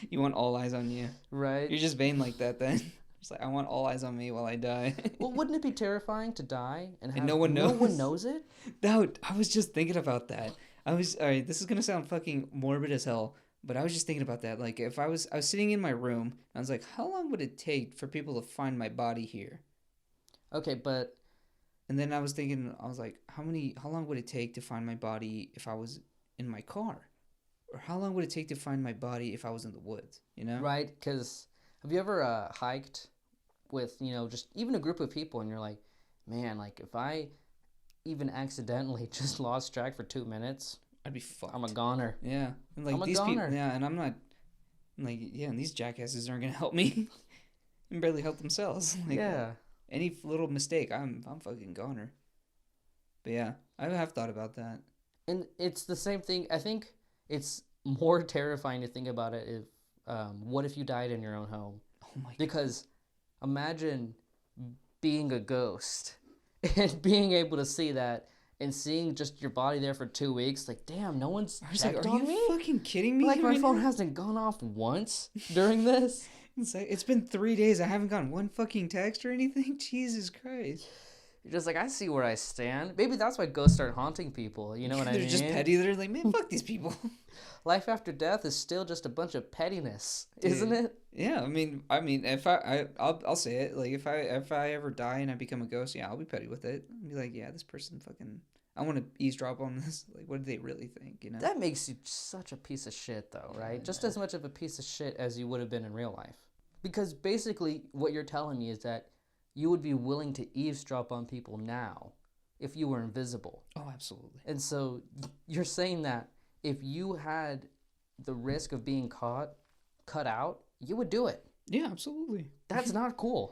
You want all eyes on you. Right. You're just vain like that then. It's like, I want all eyes on me while I die. Well, wouldn't it be terrifying to die and no one knows? No one knows it? No, I was just thinking about that. All right, this is going to sound fucking morbid as hell, but I was just thinking about that. Like, if I was sitting in my room, I was like, how long would it take for people to find my body here? Okay, but... And then I was thinking, I was like, how long would it take to find my body if I was in my car? Or how long would it take to find my body if I was in the woods, Right, because... Have you ever hiked with, just even a group of people and you're like, man, like if I even accidentally just lost track for 2 minutes, I'd be fucked. I'm a goner. Yeah. And like, I'm a goner. People, yeah, and I'm not, like, yeah, and these jackasses aren't going to help me. And barely help themselves. Like, yeah. Any little mistake, I'm fucking goner. But yeah, I have thought about that. And it's the same thing. I think it's more terrifying to think about it if, what if you died in your own home? Oh my God. Because imagine being a ghost and being able to see that and seeing just your body there for 2 weeks. Like, damn, no one's checked on me? Are you fucking kidding me? Like, my phone hasn't gone off once during this. It's been 3 days. I haven't gotten one fucking text or anything. Jesus Christ. You're just like, I see where I stand. Maybe that's why ghosts start haunting people. You know what I mean? They're just petty. They're like, man, fuck these people. Life after death is still just a bunch of pettiness, isn't it? Yeah, I mean, if I'll say it. Like, if I ever die and I become a ghost, yeah, I'll be petty with it. I'll be like, yeah, this person fucking, I want to eavesdrop on this. Like, what do they really think? That makes you such a piece of shit, though, right? Just as much of a piece of shit as you would have been in real life. Because basically, what you're telling me is that you would be willing to eavesdrop on people now if you were invisible. Oh, absolutely. And so you're saying that if you had the risk of being cut out, you would do it. Yeah, absolutely. That's not cool.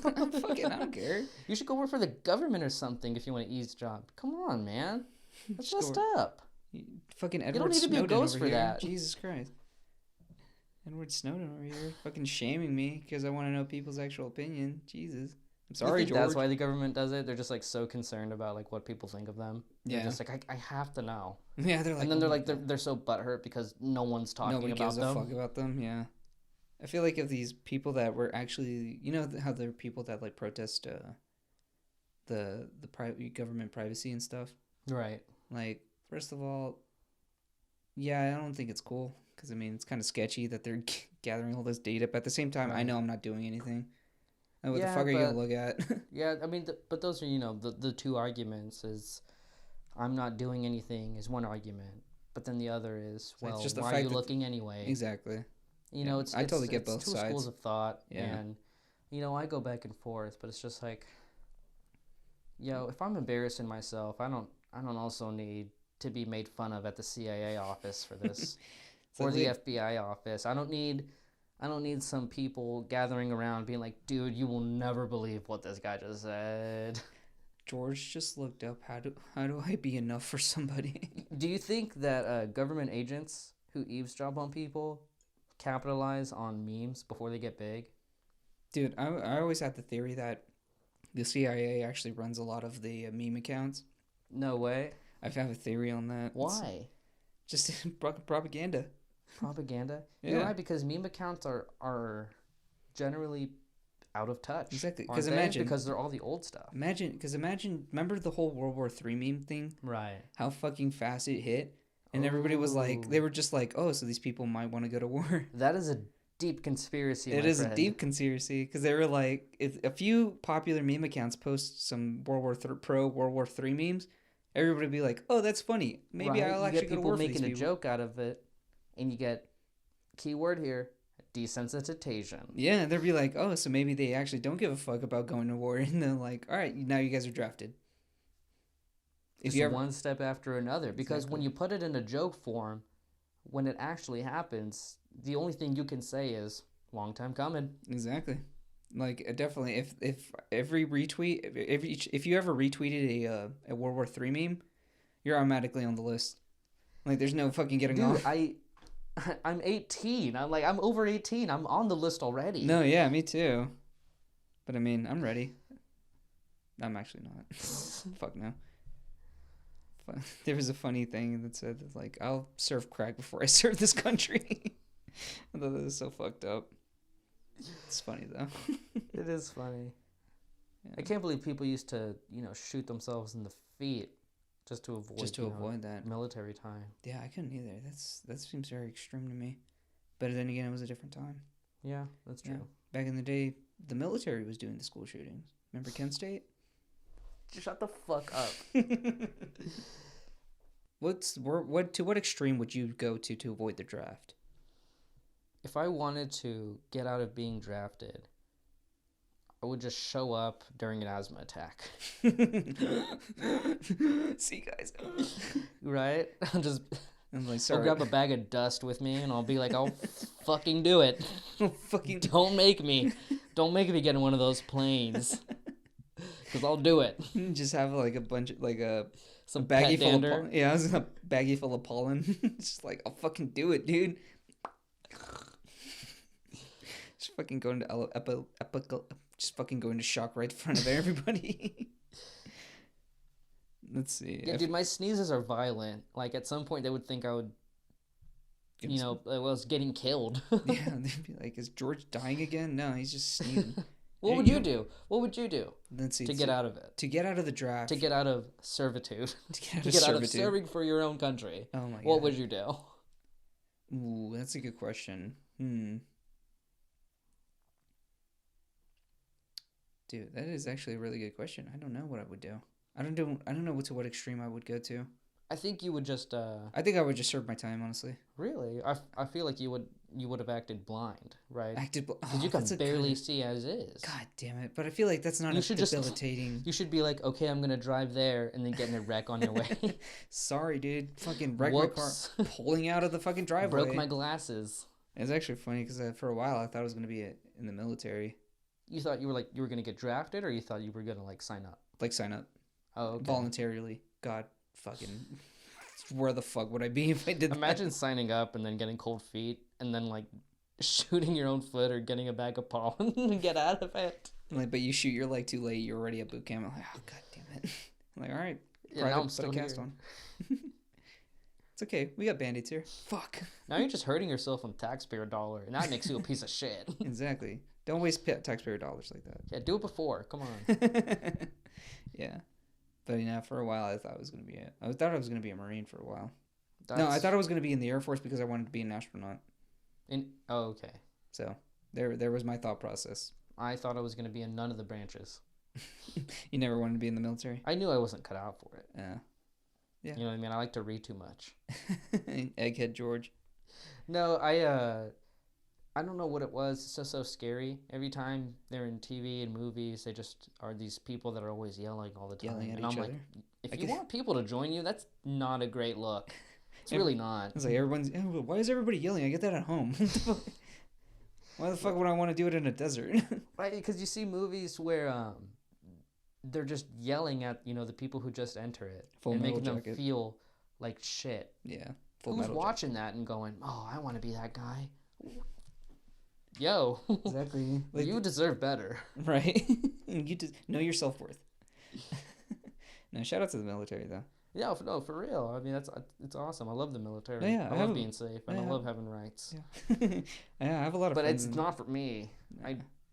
I don't care. You should go work for the government or something if you want to eavesdrop. Come on, man. That's messed up. Fucking Edward You don't need to be a ghost for that. Jesus Christ. Edward Snowden over here fucking shaming me because I want to know people's actual opinion. Jesus. I'm sorry, George. That's why the government does it. They're just like so concerned about like what people think of them. They're just like I have to know. Yeah, they're like, and then they're like they're so butthurt because no one's talking nobody about gives them. a fuck about them. Yeah, I feel like if these people that were actually, you know, how there are people that like protest the private government privacy and stuff. Right. Like, first of all, yeah, I don't think it's cool because I mean it's kind of sketchy that they're gathering all this data. But at the same time, I know I'm not doing anything. Like, what the fuck are you gonna look at? Yeah, I mean, but those are the two arguments. Is I'm not doing anything is one argument, but then the other is, well, just why are you looking anyway? Exactly. I totally get both sides. Two schools of thought, and I go back and forth, but it's just like, if I'm embarrassing myself, I don't also need to be made fun of at the CIA office for this, or the FBI office. I don't need some people gathering around being like, dude, you will never believe what this guy just said. George just looked up, how do I be enough for somebody? Do you think that government agents who eavesdrop on people capitalize on memes before they get big? Dude, I always had the theory that the CIA actually runs a lot of the meme accounts. No way. I have a theory on that. Why? Just propaganda. Propaganda? Yeah. You're right, because meme accounts are generally out of touch. Exactly. Because they're all the old stuff. Remember the whole World War III meme thing? Right. How fucking fast it hit? And everybody was like, they were just like, oh, so these people might want to go to war. That is a deep conspiracy. It is a deep conspiracy because they were like, if a few popular meme accounts post some pro World War III memes, everybody would be like, oh, that's funny. Maybe I'll actually go to war for these people. Making a joke out of it, and you get, keyword here, desensitization. Yeah, they'd be like, oh, so maybe they actually don't give a fuck about going to war, and they're like, all right, now you guys are drafted. It's one step after another, because when you put it in a joke form, when it actually happens, the only thing you can say is, long time coming. Exactly. Like, definitely, if every retweet, if you ever retweeted a World War III meme, you're automatically on the list. Like, there's no fucking getting off. I'm 18. I'm over 18. I'm on the list already. No, yeah, me too. But I mean, I'm ready. I'm actually not. Fuck no. There was a funny thing that said, like, I'll serve crack before I serve this country. I thought that was so fucked up. It's funny, though. It is funny. Yeah. I can't believe people used to, shoot themselves in the feet just to avoid that military time. Yeah, I couldn't either. That seems very extreme to me. But then again, it was a different time. Yeah, that's true. Yeah. Back in the day, the military was doing the school shootings. Remember Kent State? Shut the fuck up. To what extreme would you go to avoid the draft? If I wanted to get out of being drafted, I would just show up during an asthma attack. See, guys. Right? I'll grab a bag of dust with me, and I'll be like, I'll fucking do it. Don't make me get in one of those planes. Because I'll do it. Just have like a bunch of some baggie full of a baggie full of pollen. Just like, I'll fucking do it, dude. Just fucking go into just fucking go into shock right in front of everybody. Let's see. Yeah, dude, my sneezes are violent. Like, at some point, they would think I would, I was getting killed. Yeah, they'd be like, is George dying again? No, he's just sneezing. What would you do? What would you do? Let's see. To get out of it. To get out of the draft. To get out of servitude. To get out of serving for your own country. Oh my god. What would you do? Ooh, that's a good question. Dude, that is actually a really good question. I don't know what I would do. I don't know to what extreme I would go to. I think you would just I think I would just serve my time, honestly. Really? I feel like you would have acted blind, right? Because you can barely see as is. God damn it. But I feel like that's not debilitating. You should be like, okay, I'm going to drive there and then get in a wreck on your way. Sorry, dude. Fucking wrecked my car pulling out of the fucking driveway. Broke my glasses. It's actually funny because for a while I thought I was going to be in the military. You thought you were going to get drafted, or you thought you were going to sign up? Sign up. Oh, okay. Voluntarily. God fucking... Where the fuck would I be if I did Imagine signing up and then getting cold feet and then shooting your own foot or getting a bag of pollen and get out of it. Like, but you shoot your leg too late. You're already at boot camp. I'm like, oh god damn it. I'm like, all right, Yeah, now I'm still put a cast here. on. It's okay. We got band-aids here. Fuck. Now you're just hurting yourself on taxpayer dollar, and that makes you a piece of shit. Exactly. Don't waste taxpayer dollars like that. Yeah, do it before. Come on. Yeah. But yeah, for a while I thought I was gonna be a Marine for a while. No, I thought I was gonna be in the Air Force because I wanted to be an astronaut. Oh, okay. So there was my thought process. I thought I was going to be in none of the branches. You never wanted to be in the military? I knew I wasn't cut out for it. Yeah. You know what I mean? I like to read too much. Egghead George. No, I don't know what it was. It's just so scary. Every time they're in TV and movies, they just are these people that are always yelling all the time. Yelling at and each I'm other. like, if you want people to join you, that's not a great look. It's really not. It's like everyone's. Oh, why is everybody yelling? I get that at home. Why the fuck would I want to do it in a desert? Right, because you see movies where they're just yelling at the people who just enter it and making them feel like shit. Yeah. Who's watching that and going, "Oh, I want to be that guy." Yo, exactly. Like, you deserve better, right? You just know your self-worth. No, shout out to the military though. Yeah, no, for real. I mean, it's awesome. I love the military. Oh, yeah, I love being safe, and I love having rights. Yeah. Yeah, I have a lot of. But friends it's not for me.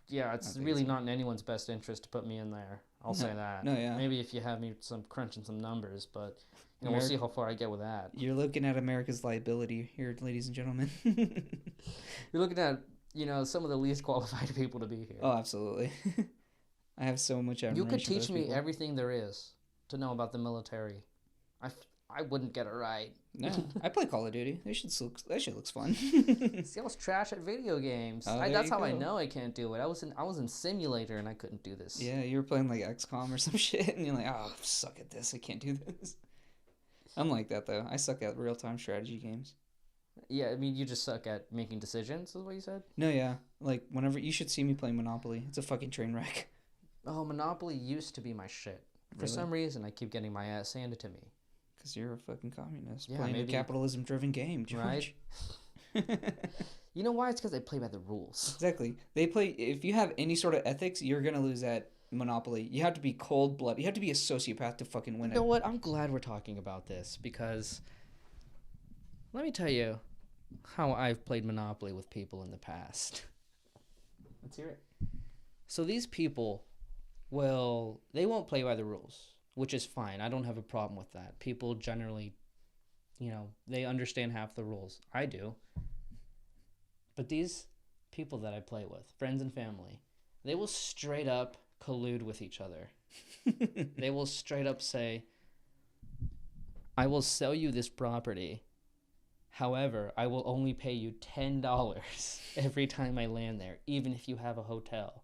It's really not in anyone's best interest to put me in there. I'll say that. No, yeah. Maybe if you have me crunching some numbers, but we'll see how far I get with that. You're looking at America's liability here, ladies and gentlemen. You're looking at some of the least qualified people to be here. Oh, absolutely. I have so much admiration. You could teach for those me people. everything there is to know about the military. I wouldn't get it right. No, I play Call of Duty. That shit looks fun. See, I was trash at video games. Oh, That's how I know I can't do it. I was in Simulator and I couldn't do this. Yeah, you were playing like XCOM or some shit, and you're like, oh, I suck at this. I can't do this. I'm like that though. I suck at real-time strategy games. Yeah, I mean, you just suck at making decisions, is what you said? No, yeah. Like, whenever you should see me playing Monopoly. It's a fucking train wreck. Oh, Monopoly used to be my shit. For some reason, I keep getting my ass handed to me. Because you're a fucking communist. Yeah, playing a capitalism-driven game, George. Right? You know why? It's because they play by the rules. Exactly. If you have any sort of ethics, you're going to lose at Monopoly. You have to be cold-blooded. You have to be a sociopath to fucking win it. You know what? I'm glad we're talking about this because let me tell you how I've played Monopoly with people in the past. Let's hear it. So these people, well, they won't play by the rules, which is fine. I don't have a problem with that. People generally, they understand half the rules. I do. But these people that I play with, friends and family, they will straight up collude with each other. They will straight up say, I will sell you this property. However, I will only pay you $10 every time I land there, even if you have a hotel.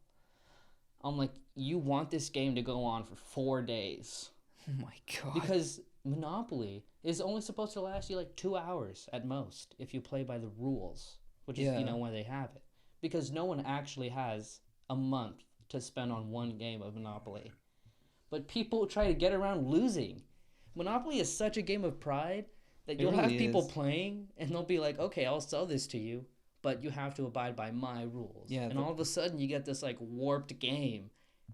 I'm like, you want this game to go on for 4 days. Oh my god. Because Monopoly is only supposed to last you like 2 hours at most if you play by the rules, which is, why they have it. Because no one actually has a month to spend on one game of Monopoly. But people try to get around losing. Monopoly is such a game of pride that you'll have people playing and they'll be like, okay, I'll sell this to you, but you have to abide by my rules. Yeah, and all of a sudden you get this like warped game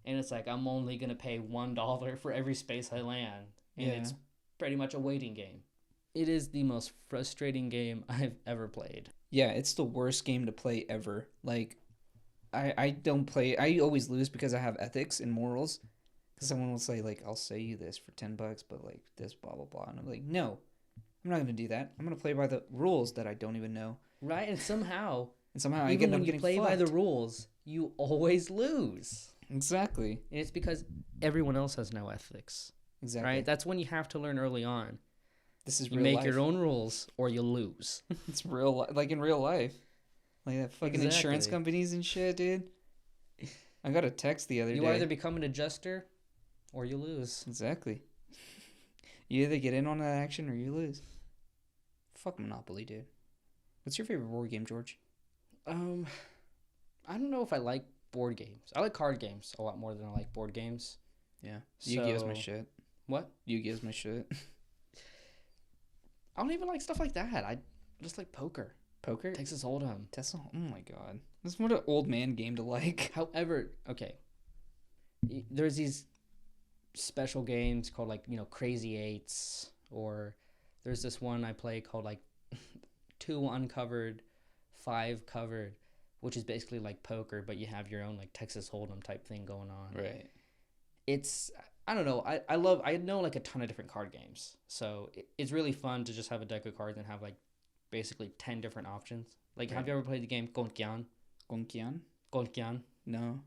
and it's like, I'm only going to pay $1 for every space I land. And it's pretty much a waiting game. It is the most frustrating game I've ever played. Yeah, it's the worst game to play ever. Like, I don't play, I always lose because I have ethics and morals. Because someone will say, like, I'll sell you this for $10, but like this, blah, blah, blah. And I'm like, no, I'm not going to do that. I'm going to play by the rules that I don't even know. Right, and somehow I get them getting fucked. Even when you play by the rules, you always lose. Exactly. And it's because everyone else has no ethics. Exactly. Right? That's when you have to learn early on. This is you real life. You make your own rules or you lose. It's like in real life. Like that fucking insurance companies and shit, dude. I got a text the other day. You either become an adjuster or you lose. Exactly. You either get in on that action or you lose. Fuck Monopoly, dude. What's your favorite board game, George? I don't know if I like board games. I like card games a lot more than I like board games. Yeah. Yu-Gi-Oh's my shit. What? Yu-Gi-Oh's my shit. I don't even like stuff like that. I just like poker. Poker? Texas Hold'em. Tesla? Oh my god. This is what an old man game to like. However, okay, there's these special games called like, Crazy Eights, or there's this one I play called like 2 uncovered, 5 covered, which is basically like poker, but you have your own like Texas Hold'em type thing going on. Right. It's, I don't know. I know like a ton of different card games, so it's really fun to just have a deck of cards and have like basically 10 different options. Like, Right. have you ever played the game Gonkian? Gonkian? Gonkian. No.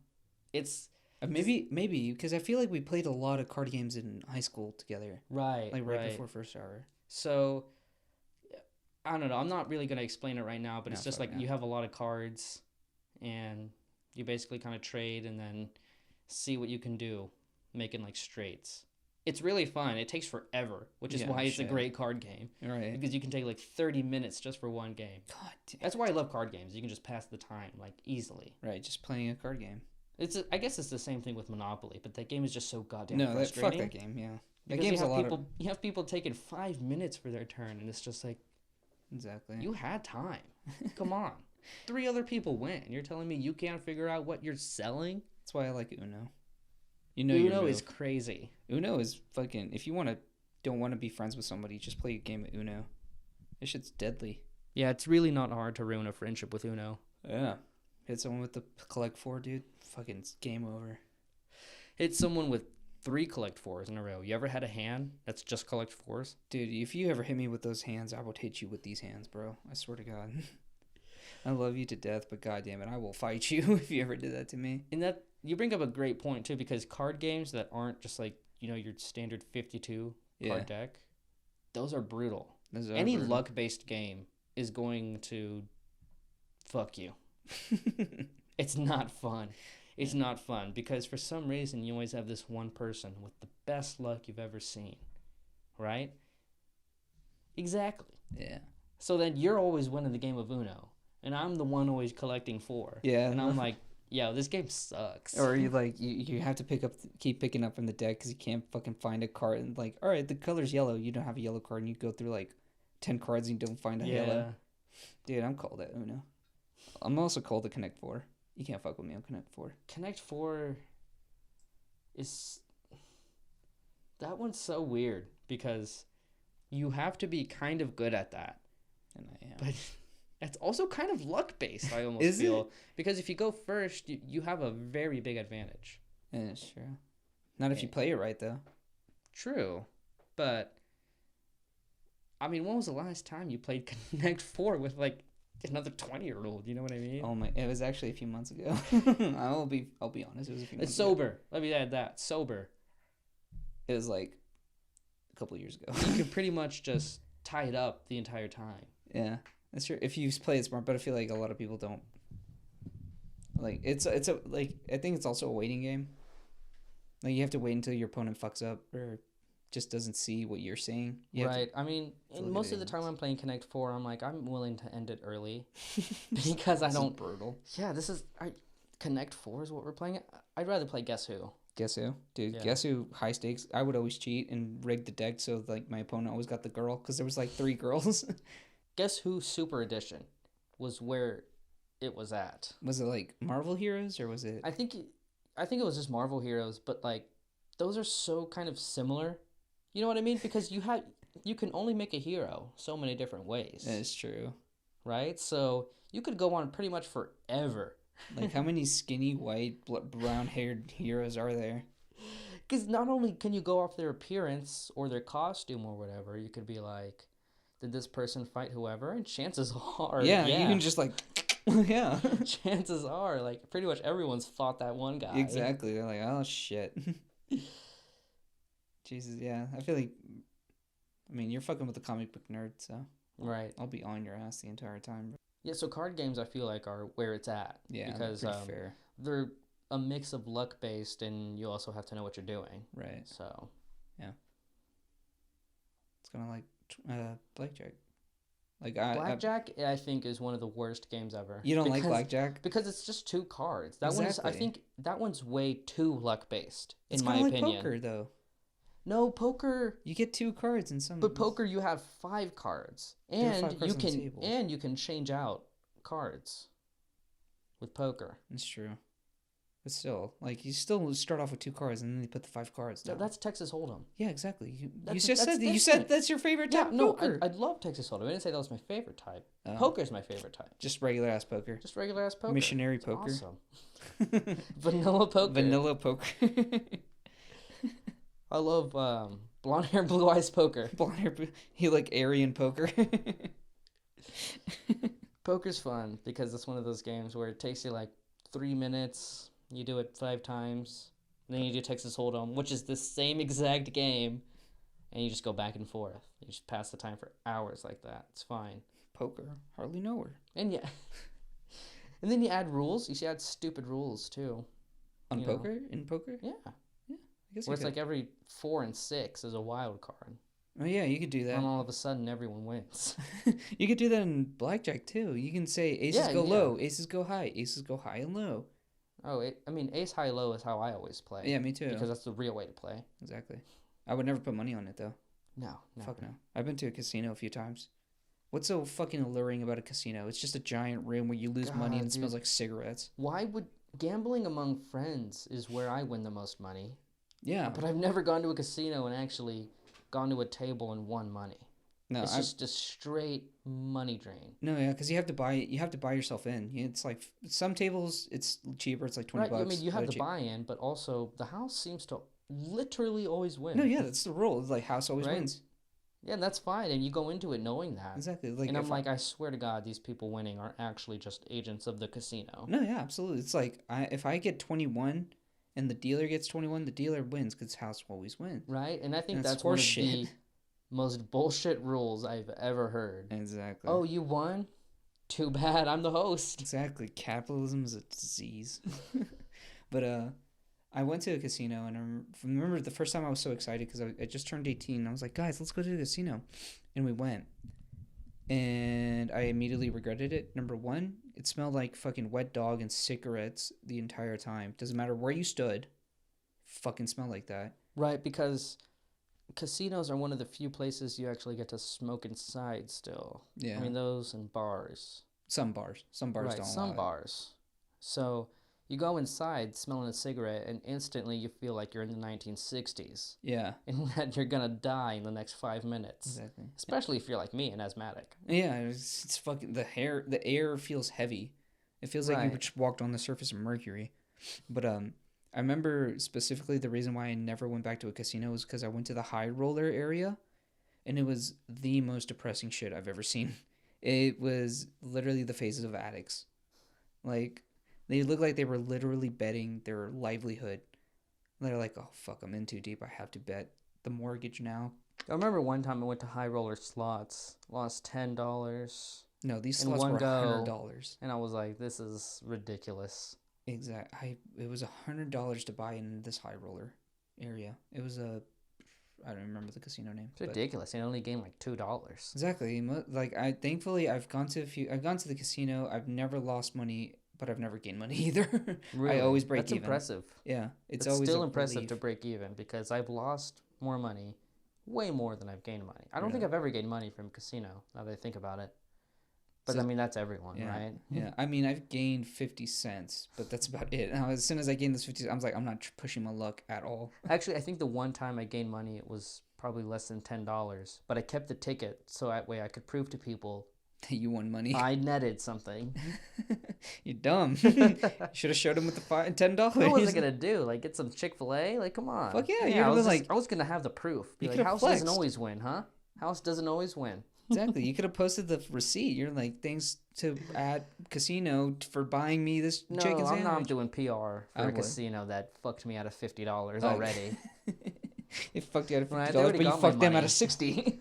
It's Maybe because I feel like we played a lot of card games in high school together, right, like right. before first hour. So I don't know. I'm not really gonna explain it right now, but it's No, just fuck like no. you have a lot of cards, and you basically kind of trade and then see what you can do, making like straights. It's really fun. It takes forever, which is Yeah, why it's shit. a great card game, Right. because you can take like 30 minutes just for one game. God damn. That's why I love card games. You can just pass the time like easily. Right, just playing a card game. I guess it's the same thing with Monopoly, but that game is just so goddamn No, fuck frustrating. that game. Yeah, that Because game's you a have lot people, of you have people taking 5 minutes for their turn, and it's just like, exactly. you had time. Come on. 3 other people went, and you're telling me you can't figure out what you're selling? That's why I like Uno. You know, your Uno move. is crazy. Uno is fucking. If you don't want to be friends with somebody, just play a game of Uno. This shit's deadly. Yeah, it's really not hard to ruin a friendship with Uno. Yeah. Hit someone with the collect 4, dude. Fucking it's game over. Hit someone with 3 collect 4s in a row. You ever had a hand that's just collect 4s? Dude, if you ever hit me with those hands, I would hit you with these hands, bro. I swear to God. I love you to death, but goddamn it, I will fight you if you ever did that to me. And that, you bring up a great point too, because card games that aren't just like, your standard 52 card deck, those are brutal. Those are Any brutal. luck-based game is going to fuck you. It's not fun. It's not fun because for some reason you always have this one person with the best luck you've ever seen, right? Exactly. Yeah. So then you're always winning the game of Uno, and I'm the one always collecting 4. Yeah. And I'm like, yo, this game sucks. Or you have to keep picking up from the deck because you can't fucking find a card and like, all right, the color's yellow. You don't have a yellow card and you go through like 10 cards and you don't find a yellow. Dude, I'm cold at Uno. I'm also cold at Connect 4. You can't fuck with me on Connect 4. Connect 4 is... That one's so weird because you have to be kind of good at that. And I am. But that's also kind of luck-based, I almost Is feel. it? Because if you go first, you have a very big advantage. Yeah, that's true. Not if you play it right, though. True. But, I mean, when was the last time you played Connect 4 with, like, another 20-year-old? You know what I mean? Oh my! It was actually a few months ago. I'll be honest. It was a few months It's ago. sober. Let me add that. Sober. It was like a couple of years ago. You can pretty much just tie it up the entire time. Yeah, that's true. If you play it smart, but I feel like a lot of people don't. Like I think it's also a waiting game. Like you have to wait until your opponent fucks up or just doesn't see what you're saying. Right. I mean, most of the time I'm playing Connect 4, I'm like, I'm willing to end it early because I don't. Brutal. Yeah, Connect 4 is what we're playing. I'd rather play Guess Who. Guess Who, dude? Yeah. Guess Who? High stakes. I would always cheat and rig the deck so like my opponent always got the girl because there was like 3 girls. Guess Who Super Edition was where it was at. Was it like Marvel Heroes or was it? I think it was just Marvel Heroes, but like those are so kind of similar. You know what I mean? Because you can only make a hero so many different ways. That's true. Right? So you could go on pretty much forever. Like how many skinny white brown-haired heroes are there? Because not only can you go off their appearance or their costume or whatever, you could be like, did this person fight whoever? And chances are, Yeah, you can just like, yeah. chances are, like, pretty much everyone's fought that one guy. Exactly. They're like, oh shit. Jesus, yeah. I feel like, I mean, you're fucking with a comic book nerd, so Right. I'll be on your ass the entire time. Yeah, so card games I feel like are where it's at. Yeah, because pretty fair. they're a mix of luck based and you also have to know what you're doing. Right. So It's kind of like blackjack. Like Blackjack, I think, is one of the worst games ever. You don't like blackjack? Because it's just 2 cards. That Exactly. I think that one's way too luck based, in It's my kinda opinion. like poker, though. No, poker. You get 2 cards in some. But poker, you have 5 cards, There are and 5 cards you on the can table. change out cards with poker. That's true. But still, like, you still start off with 2 cards, and then they put the 5 cards down. That's Texas Hold'em. Yeah, exactly. You That's just said different. you said that's your favorite type of poker. I love Texas Hold'em. I didn't say that was my favorite type. Oh. Poker's my favorite type. Just regular ass poker. Just regular ass poker. Missionary It's poker. Awesome. Vanilla poker. Vanilla poker. I love blonde hair, blue eyes poker. Blonde hair. You like Aryan poker. Poker's fun because it's one of those games where it takes you like 3 minutes. You do it 5 times. Then you do Texas Hold'em, which is the same exact game, and you just go back and forth. You just pass the time for hours like that. It's fine. Poker. Hardly know her. And yeah. And then you add rules. You should add stupid rules too. On poker? In poker? Yeah. I guess Where it's like every 4 and 6 is a wild card. Oh yeah, you could do that. And all of a sudden everyone wins. You could do that in blackjack too. You can say aces go low, aces go high, aces go high and low. Oh, ace high low is how I always play. Yeah, me too. Because that's the real way to play. Exactly. I would never put money on it though. No. Fuck no. I've been to a casino a few times. What's so fucking alluring about a casino? It's just a giant room where you lose money and it smells like cigarettes. Why would gambling among friends is where I win the most money? Yeah. But I've never gone to a casino and actually gone to a table and won money. No, it's just a straight money drain. No, yeah, because you have to buy yourself in. It's like some tables it's cheaper. It's like $20. Right, I mean you have the buy-in, but also the house seems to literally always win. No, yeah, that's the rule. It's like house always wins. Yeah, and that's fine, and you go into it knowing that. Exactly. Like, and I'm like, I swear to God, these people winning are actually just agents of the casino. No, yeah, absolutely. It's like if I get 21 and the dealer gets 21, the dealer wins because house always wins. Right, and I think that's one of the most bullshit rules I've ever heard. Exactly. Oh, you won? Too bad, I'm the host. Exactly. Capitalism is a disease. But I went to a casino, and I remember the first time I was so excited because I just turned 18. I was like, guys, let's go to the casino. And we went. And I immediately regretted it. Number one, it smelled like fucking wet dog and cigarettes the entire time. Doesn't matter where you stood. Fucking smell like that. Right, because casinos are one of the few places you actually get to smoke inside still. Yeah. I mean, those and bars. Some bars Right, don't. Some bars. So you go inside smelling a cigarette and instantly you feel like you're in the 1960s. Yeah. And that you're going to die in the next 5 minutes. Exactly. Especially if you're like me, an asthmatic. Yeah, it's fucking, the air feels heavy. It feels like you just walked on the surface of Mercury. But I remember specifically the reason why I never went back to a casino was because I went to the high roller area, and it was the most depressing shit I've ever seen. It was literally the faces of addicts. Like, they looked like they were literally betting their livelihood. They're like, oh, fuck, I'm in too deep. I have to bet the mortgage now. I remember one time I went to high roller slots, lost $10. No, these slots were $100. And I was like, this is ridiculous. Exactly. It was $100 to buy in this high roller area. It was I don't remember the casino name. It's ridiculous. They only gained like $2. Exactly. Like thankfully I've gone to the casino. I've never lost money, but I've never gained money either. Really? I always break even. That's impressive. Yeah, it's always still impressive to break even because I've lost more money, way more than I've gained money. I don't think I've ever gained money from casino. Now that I think about it. But I mean, that's everyone, right? Yeah. I mean, I've gained 50 cents, but that's about it. Now, as soon as I gained this 50 cents, I was like, I'm not pushing my luck at all. Actually, I think the one time I gained money, it was probably less than $10. But I kept the ticket so that way I could prove to people that you won money. I netted something. You're dumb. Should have showed him with the $10. What was I gonna do? Like get some Chick-fil-A? Like, come on. Fuck yeah! I was gonna have the proof. Be like, house doesn't always win, huh? House doesn't always win. Exactly. You could have posted the receipt. You're like, thanks to at casino for buying me this chicken sandwich. No, I'm not doing PR for a casino that fucked me out of $50 already. It fucked you out of $50, but you fucked them out of 60.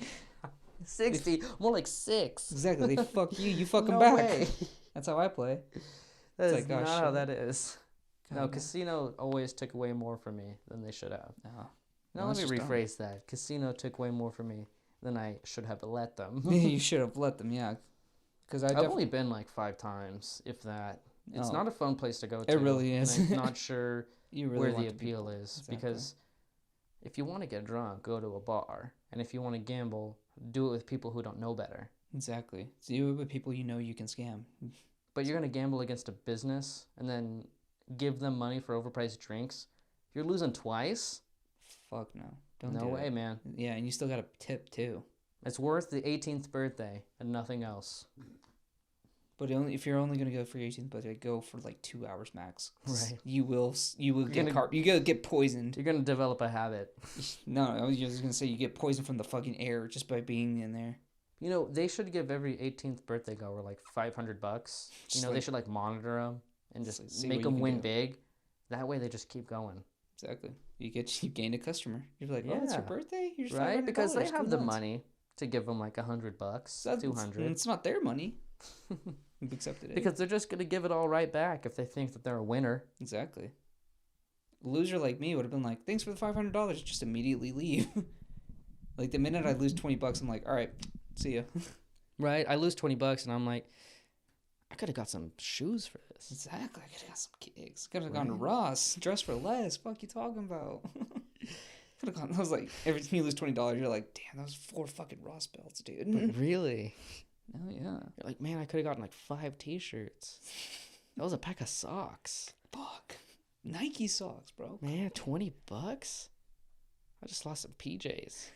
60, more like 6. Exactly. They fuck you. You fuck them back. Way. That's how I play. That's like, not how that is. God, no, casino always took away more from me than they should have. Now let me rephrase that. Casino took way more from me than I should have let them. You should have let them, yeah. Because I've only been like 5 times, if that. It's not a fun place to go to. It really is. I'm not sure where the appeal is because if you want to get drunk, go to a bar. And if you want to gamble, do it with people who don't know better. Exactly. So do it with people you know you can scam. But you're going to gamble against a business and then give them money for overpriced drinks. You're losing twice? Fuck no. Don't No do way, it. man. Yeah, and you still got to tip too. It's worth the 18th birthday and nothing else. But if you're only gonna go for your 18th birthday, go for like 2 hours max. Right. You will get poisoned. You're going to develop a habit. No, I was just gonna say you get poisoned from the fucking air just by being in there. You know, they should give every 18th birthday goer like $500. You know, they should like monitor them and just make them win big. That way they just keep going. Exactly. You gained a customer. You're like, oh, it's your birthday? Here's right? Because they have the nuts. money to give them like $100, $200. It's not their money. You've accepted it. Because they're just going to give it all right back if they think that they're a winner. Exactly. A loser like me would have been like, thanks for the $500. Just immediately leave. Like the minute I lose $20, I'm like, all right, see ya. Right? I lose $20 and I'm like, I could have got some shoes for this. Exactly. I could have got some kicks. Could have gone to Ross. Dressed for less. Fuck you talking about? Could have gone. I was like, every time you lose $20, you're like, damn, that was 4 fucking Ross belts, dude. But really? Oh, yeah. You're like, man, I could have gotten like 5 t-shirts. That was a pack of socks. Fuck. Nike socks, bro. Man, $20? I just lost some PJs.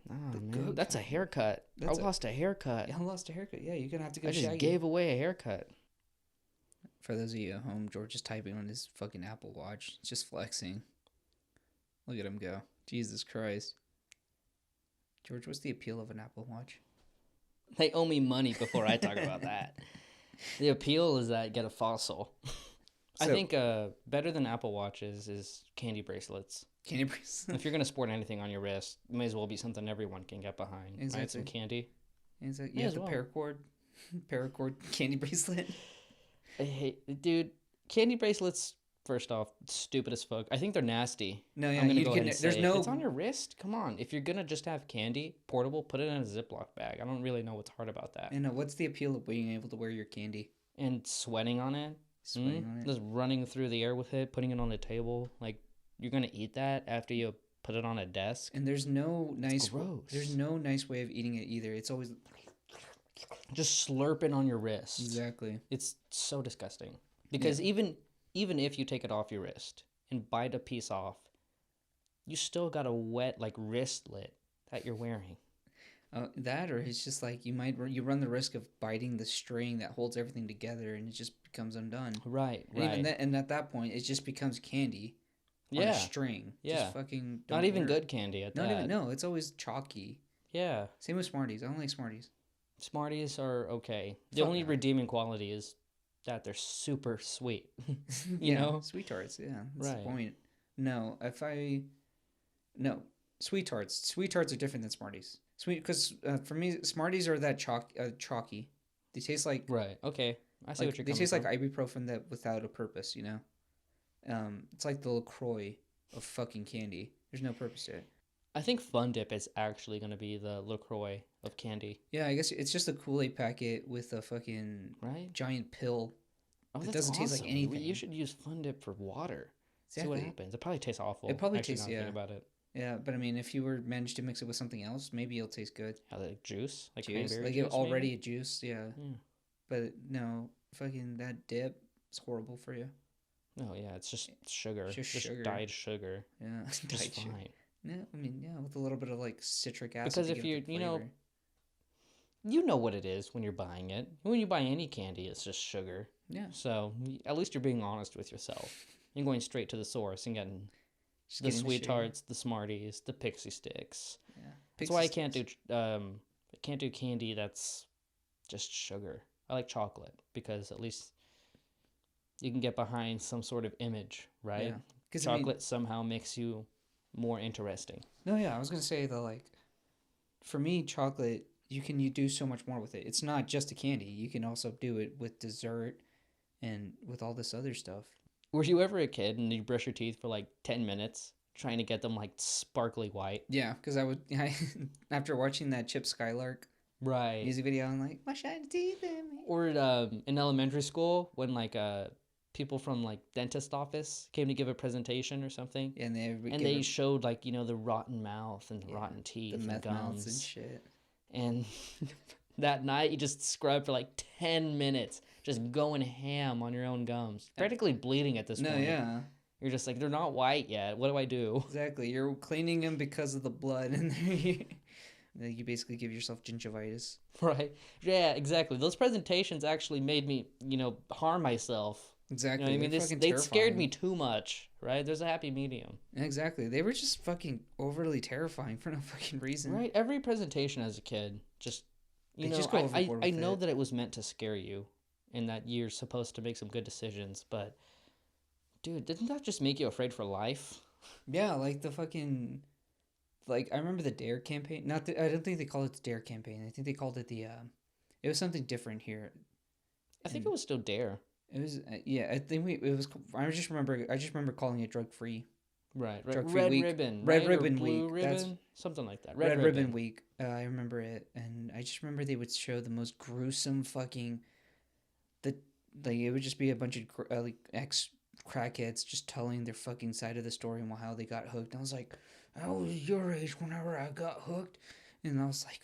Oh, man. That's a haircut. I lost a haircut. Yeah, I lost a haircut. Yeah, you're going to have to go I just shaggy. gave away a haircut. For those of you at home, George is typing on his fucking Apple Watch. It's just flexing. Look at him go. Jesus Christ. George, what's the appeal of an Apple Watch? They owe me money before I talk about that. The appeal is that I get a fossil. I think better than Apple Watches is candy bracelets. Candy bracelets? If you're going to sport anything on your wrist, it may as well be something everyone can get behind. Exactly. Right? Some candy. Exactly. You have the paracord candy bracelet. I hate, dude, candy bracelets, first off, stupid as fuck. I think they're nasty. No, yeah, I'm gonna go ahead and say it's on your wrist. Come on, if you're gonna just have candy portable, put it in a Ziploc bag. I don't really know what's hard about that. And what's the appeal of being able to wear your candy? And sweating on it, just running through the air with it, putting it on the table. Like you're gonna eat that after you put it on a desk. And there's no nice way of eating it either. It's always just slurping on your wrist. Exactly. It's so disgusting. Because even if you take it off your wrist and bite a piece off, you still got a wet like wristlet that you're wearing. That, or it's just like you run the risk of biting the string that holds everything together, and it just becomes undone. Right. And at that point, it just becomes candy. On a string. Yeah. Just fucking. Not even good candy at that. Not even. No, it's always chalky. Yeah. Same with Smarties. I don't like Smarties. Smarties are okay. The only redeeming quality is that they're super sweet. you know? Sweet tarts, yeah. That's the point. No, Sweet tarts. Sweet tarts are different than Smarties. Because for me, Smarties are that chalky. They taste like... Right, okay. I see what you're coming from. They taste like ibuprofen that without a purpose, you know? It's like the LaCroix of fucking candy. There's no purpose to it. I think Fun Dip is actually going to be the LaCroix of candy. Yeah, I guess it's just a Kool-Aid packet with a fucking giant pill. Oh, it doesn't taste like anything. You should use Fun Dip for water. Exactly. See what happens. It probably tastes awful. It probably tastes, about it. Yeah, but I mean, if you were managed to mix it with something else, maybe it'll taste good. How, like juice? Like juice? Cranberry like juice, already maybe? A juice, yeah. But no, fucking that dip is horrible for you. Oh, yeah, it's just sugar. Just sugar. Dyed sugar. Yeah, just fine. Sugar. Yeah, I mean, yeah, with a little bit of like citric acid. Because if you know what it is when you're buying it. When you buy any candy, it's just sugar. Yeah. So at least you're being honest with yourself. You're going straight to the source and getting the Sweet Tarts, the Smarties, the Pixie Sticks. Yeah. That's why I can't do candy that's just sugar. I like chocolate because at least you can get behind some sort of image, right? Yeah. Chocolate somehow makes you more interesting. No, yeah, I was gonna say that, like, for me, chocolate, you do so much more with it. It's not just a candy. You can also do it with dessert and with all this other stuff. Were you ever a kid and you brush your teeth for like 10 minutes trying to get them like sparkly white? Yeah, because after watching that Chip Skylark music video, I'm like, my shiny teeth. Or in elementary school when like people from like dentist office came to give a presentation or something, And they showed like the rotten mouth and the rotten the teeth and meth mouths and gums, shit. and that night you just scrubbed for like 10 minutes, just going ham on your own gums, practically bleeding at this No, point. yeah. You're just like, they're not white yet. What do I do? Exactly. You're cleaning them because of the blood, and you basically give yourself gingivitis. Right? Yeah, exactly. Those presentations actually made me, harm myself. Exactly. You know what I mean? They scared me too much, right? There's a happy medium. Exactly. They were just fucking overly terrifying for no fucking reason. Right? Every presentation as a kid, just, just go overboard I with know it. that it was meant to scare you and that you're supposed to make some good decisions, but, dude, didn't that just make you afraid for life? Yeah, like the fucking... Like, I remember the DARE campaign. I don't think they called it the DARE campaign. I think they called it the... It was something different here. I think it was still DARE. It was... yeah, I think it was... I just remember calling it drug-free. Right. Drug-free Red week. Ribbon, Red right? Ribbon or Blue Week. Ribbon? That's... Something like that. Red Ribbon Week. I remember it. And I just remember they would show the most gruesome fucking... Like, it would just be a bunch of like ex-crackheads just telling their fucking side of the story and how they got hooked. And I was like... I was your age whenever I got hooked. And I was like,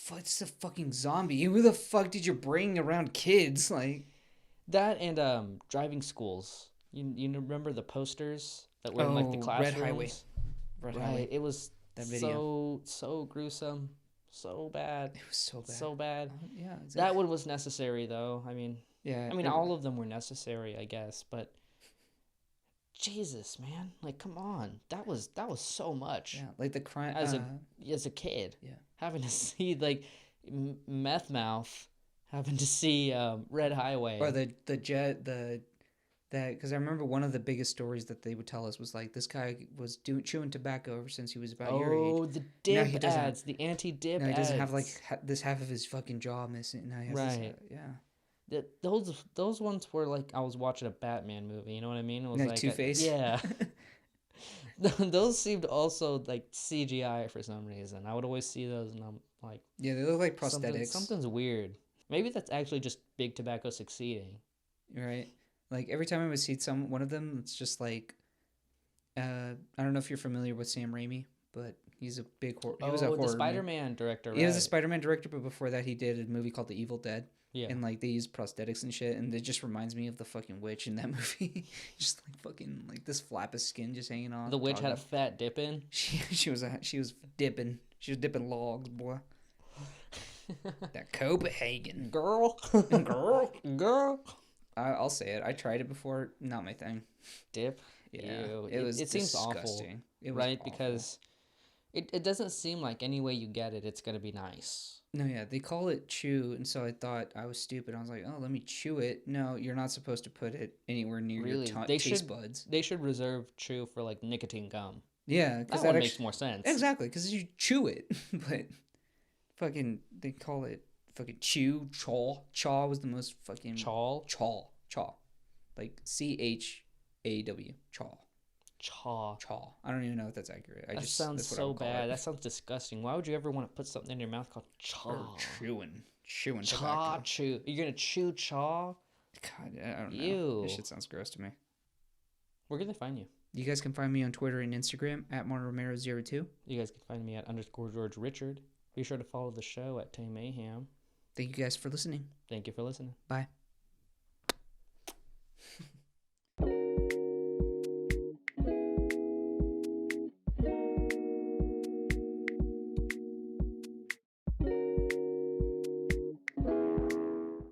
what's the fucking zombie? Who the fuck did you bring around kids? Like that and driving schools. You remember the posters that were in like the classrooms? Red Highway. It was that video. so gruesome. So bad. It was so bad. So bad. Yeah, exactly. That one was necessary though. I mean, all of them were necessary, I guess, but Jesus, man! Like, come on, that was so much. Yeah, like the crime as a kid. Yeah, having to see like meth mouth, having to see Red Highway or the because I remember one of the biggest stories that they would tell us was like this guy was chewing tobacco ever since he was about your age. Oh, the dip ads, the anti-dip ads. He doesn't have like this half of his fucking jaw missing. Now he has right. Yeah. Those ones were like I was watching a Batman movie. You know what I mean? It was like Two-Face. Yeah. Those seemed also like CGI for some reason. I would always see those, and I'm like, yeah, they look like prosthetics. Something's weird. Maybe that's actually just Big Tobacco succeeding. Right. Like every time I would see one of them, it's just like, I don't know if you're familiar with Sam Raimi, but he's a big horror. He was a horror. The Spider-Man director. Right? He was a Spider-Man director, but before that, he did a movie called The Evil Dead. Yeah. And like they use prosthetics and shit, and it just reminds me of the fucking witch in that movie. Just like fucking like this flap of skin just hanging off. The witch had a fat dip in. She was dipping. She was dipping logs, boy. That Copenhagen girl. I'll say it. I tried it before. Not my thing. Dip. Yeah. Ew. It seems disgusting. awful. It was right awful. Because it doesn't seem like any way you get it, it's gonna be nice. No, yeah, they call it chew, and so I thought I was stupid. I was like, oh, let me chew it. No, you're not supposed to put it anywhere near your taste buds. They should reserve chew for like nicotine gum. Yeah, because that makes more sense. Exactly, because you chew it, but fucking they call it fucking chew. Chaw. Chaw was the most fucking chaw. Like CHAW. Chaw. Chaw. I don't even know if that's accurate. That sounds so bad. That sounds disgusting. Why would you ever want to put something in your mouth called chaw? Or chewing chaw. tobacco. Chew. You're gonna chew chaw? God, I don't know. Ew. This shit sounds gross to me. Where can they find you? You guys can find me on Twitter and Instagram at Romero02. You guys can find me at _George Richard. Be sure to follow the show at Tame Mayhem. Thank you guys for listening. Thank you for listening. Bye.